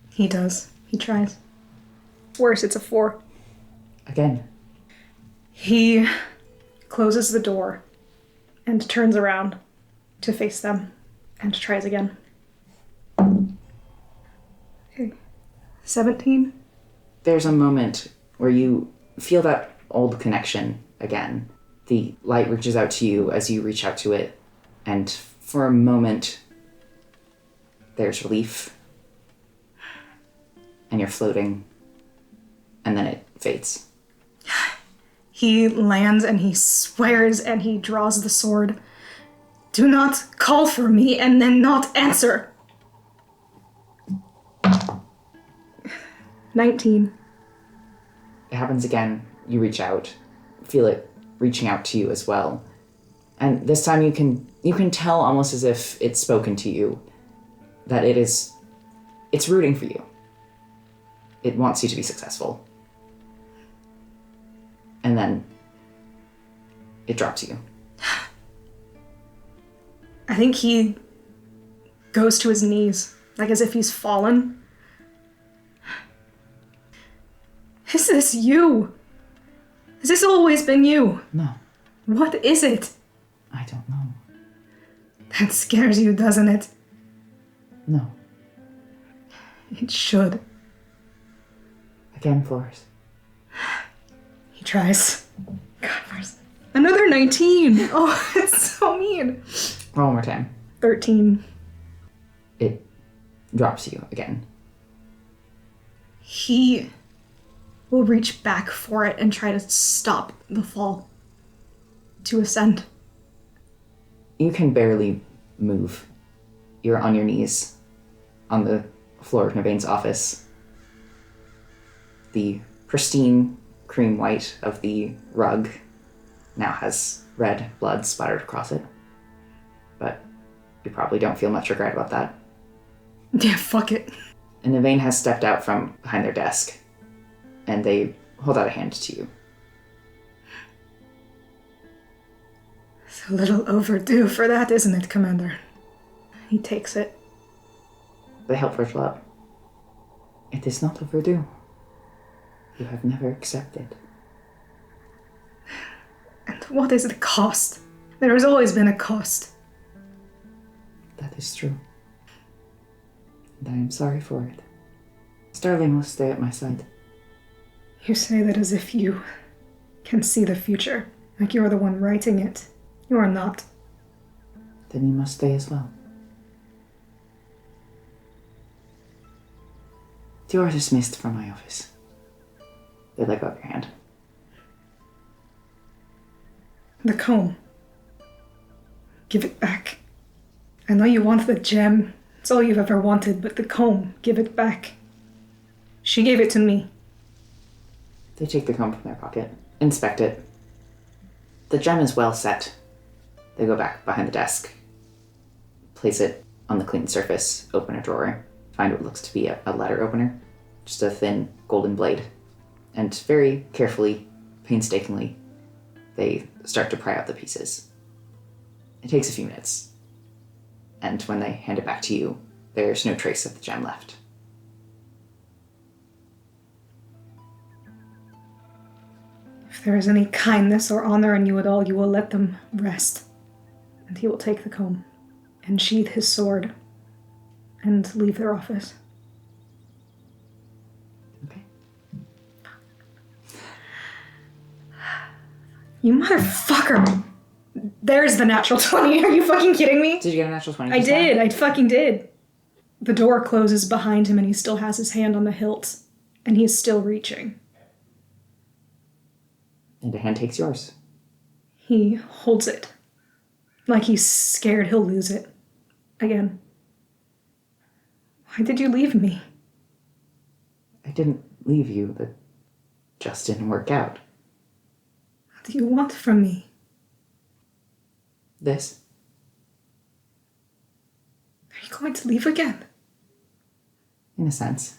He does. He tries. Worse, it's a 4. Again. He closes the door and turns around to face them and tries again. Okay. 17. There's a moment where you feel that old connection again. The light reaches out to you as you reach out to it, and for a moment, there's relief, and you're floating, and then it fades. He lands and he swears and he draws the sword. Do not call for me and then not answer. 19. It happens again. You reach out, feel it reaching out to you as well. And this time you can tell almost as if it's spoken to you that it's rooting for you. It wants you to be successful. And then it drops you. I think he goes to his knees, like as if he's fallen. Is this you? Has this always been you? No, What is it? I don't know. That scares you, doesn't it? No. It should. Again, Flores. He tries. God, mercy. Another 19! Oh, it's so mean. Roll one more time. 13. It drops you again. He will reach back for it and try to stop the fall. To ascend. You can barely move. You're on your knees on the floor of Navane's office. The pristine cream white of the rug now has red blood splattered across it. But you probably don't feel much regret about that. Yeah, fuck it. And Navane has stepped out from behind their desk, and they hold out a hand to you. It's a little overdue for that, isn't it, Commander? He takes it. They help Virgil up. It is not overdue. You have never accepted. And what is the cost? There has always been a cost. That is true. And I am sorry for it. Sterling will stay at my side. You say that as if you can see the future, like you're the one writing it. You are not. Then you must stay as well. You are dismissed from my office. They let go of your hand. The comb. Give it back. I know you want the gem. It's all you've ever wanted, but the comb, give it back. She gave it to me. They take the comb from their pocket, inspect it. The gem is well set. They go back behind the desk, place it on the clean surface, open a drawer, find what looks to be a letter opener, just a thin golden blade, and very carefully, painstakingly, they start to pry out the pieces. It takes a few minutes, and when they hand it back to you, there's no trace of the gem left. If there is any kindness or honor in you at all, you will let them rest. And he will take the comb and sheath his sword and leave their office. Okay. You motherfucker! There's the natural 20. Are you fucking kidding me? Did you get a natural 20? I did. I fucking did. The door closes behind him and he still has his hand on the hilt. And he is still reaching. And a hand takes yours. He holds it. Like he's scared he'll lose it. Again. Why did you leave me? I didn't leave you, that just didn't work out. What do you want from me? This? Are you going to leave again? In a sense.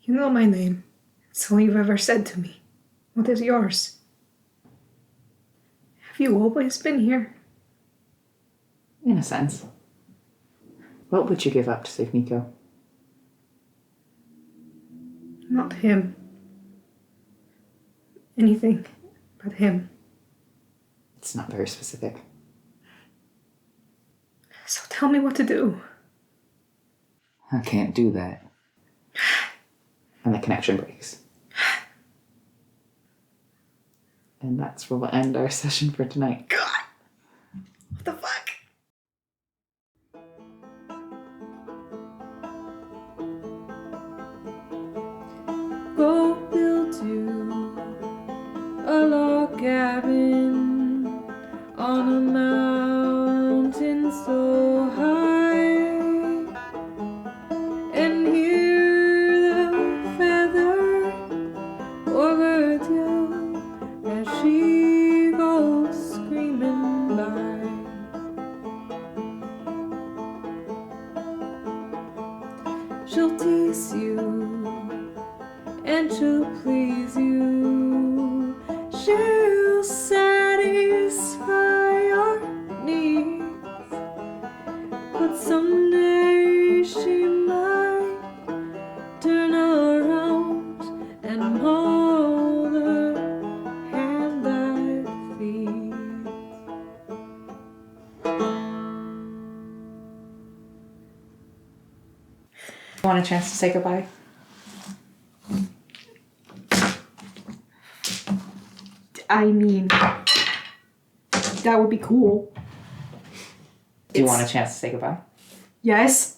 You know my name. It's all you've ever said to me. What is yours? Have you always been here? In a sense. What would you give up to save Nico? Not him. Anything but him. It's not very specific. So tell me what to do. I can't do that. And the connection breaks. And that's where we'll end our session for tonight. God! What the fuck? Go build you a log cabin on a mountain so high, and hear the She'll tease you and she'll please you. She'll satisfy your needs, but someday she might turn around and hold the hand that feeds. Want a chance to say goodbye? I mean, that would be cool. Do you want a chance to say goodbye? Yes.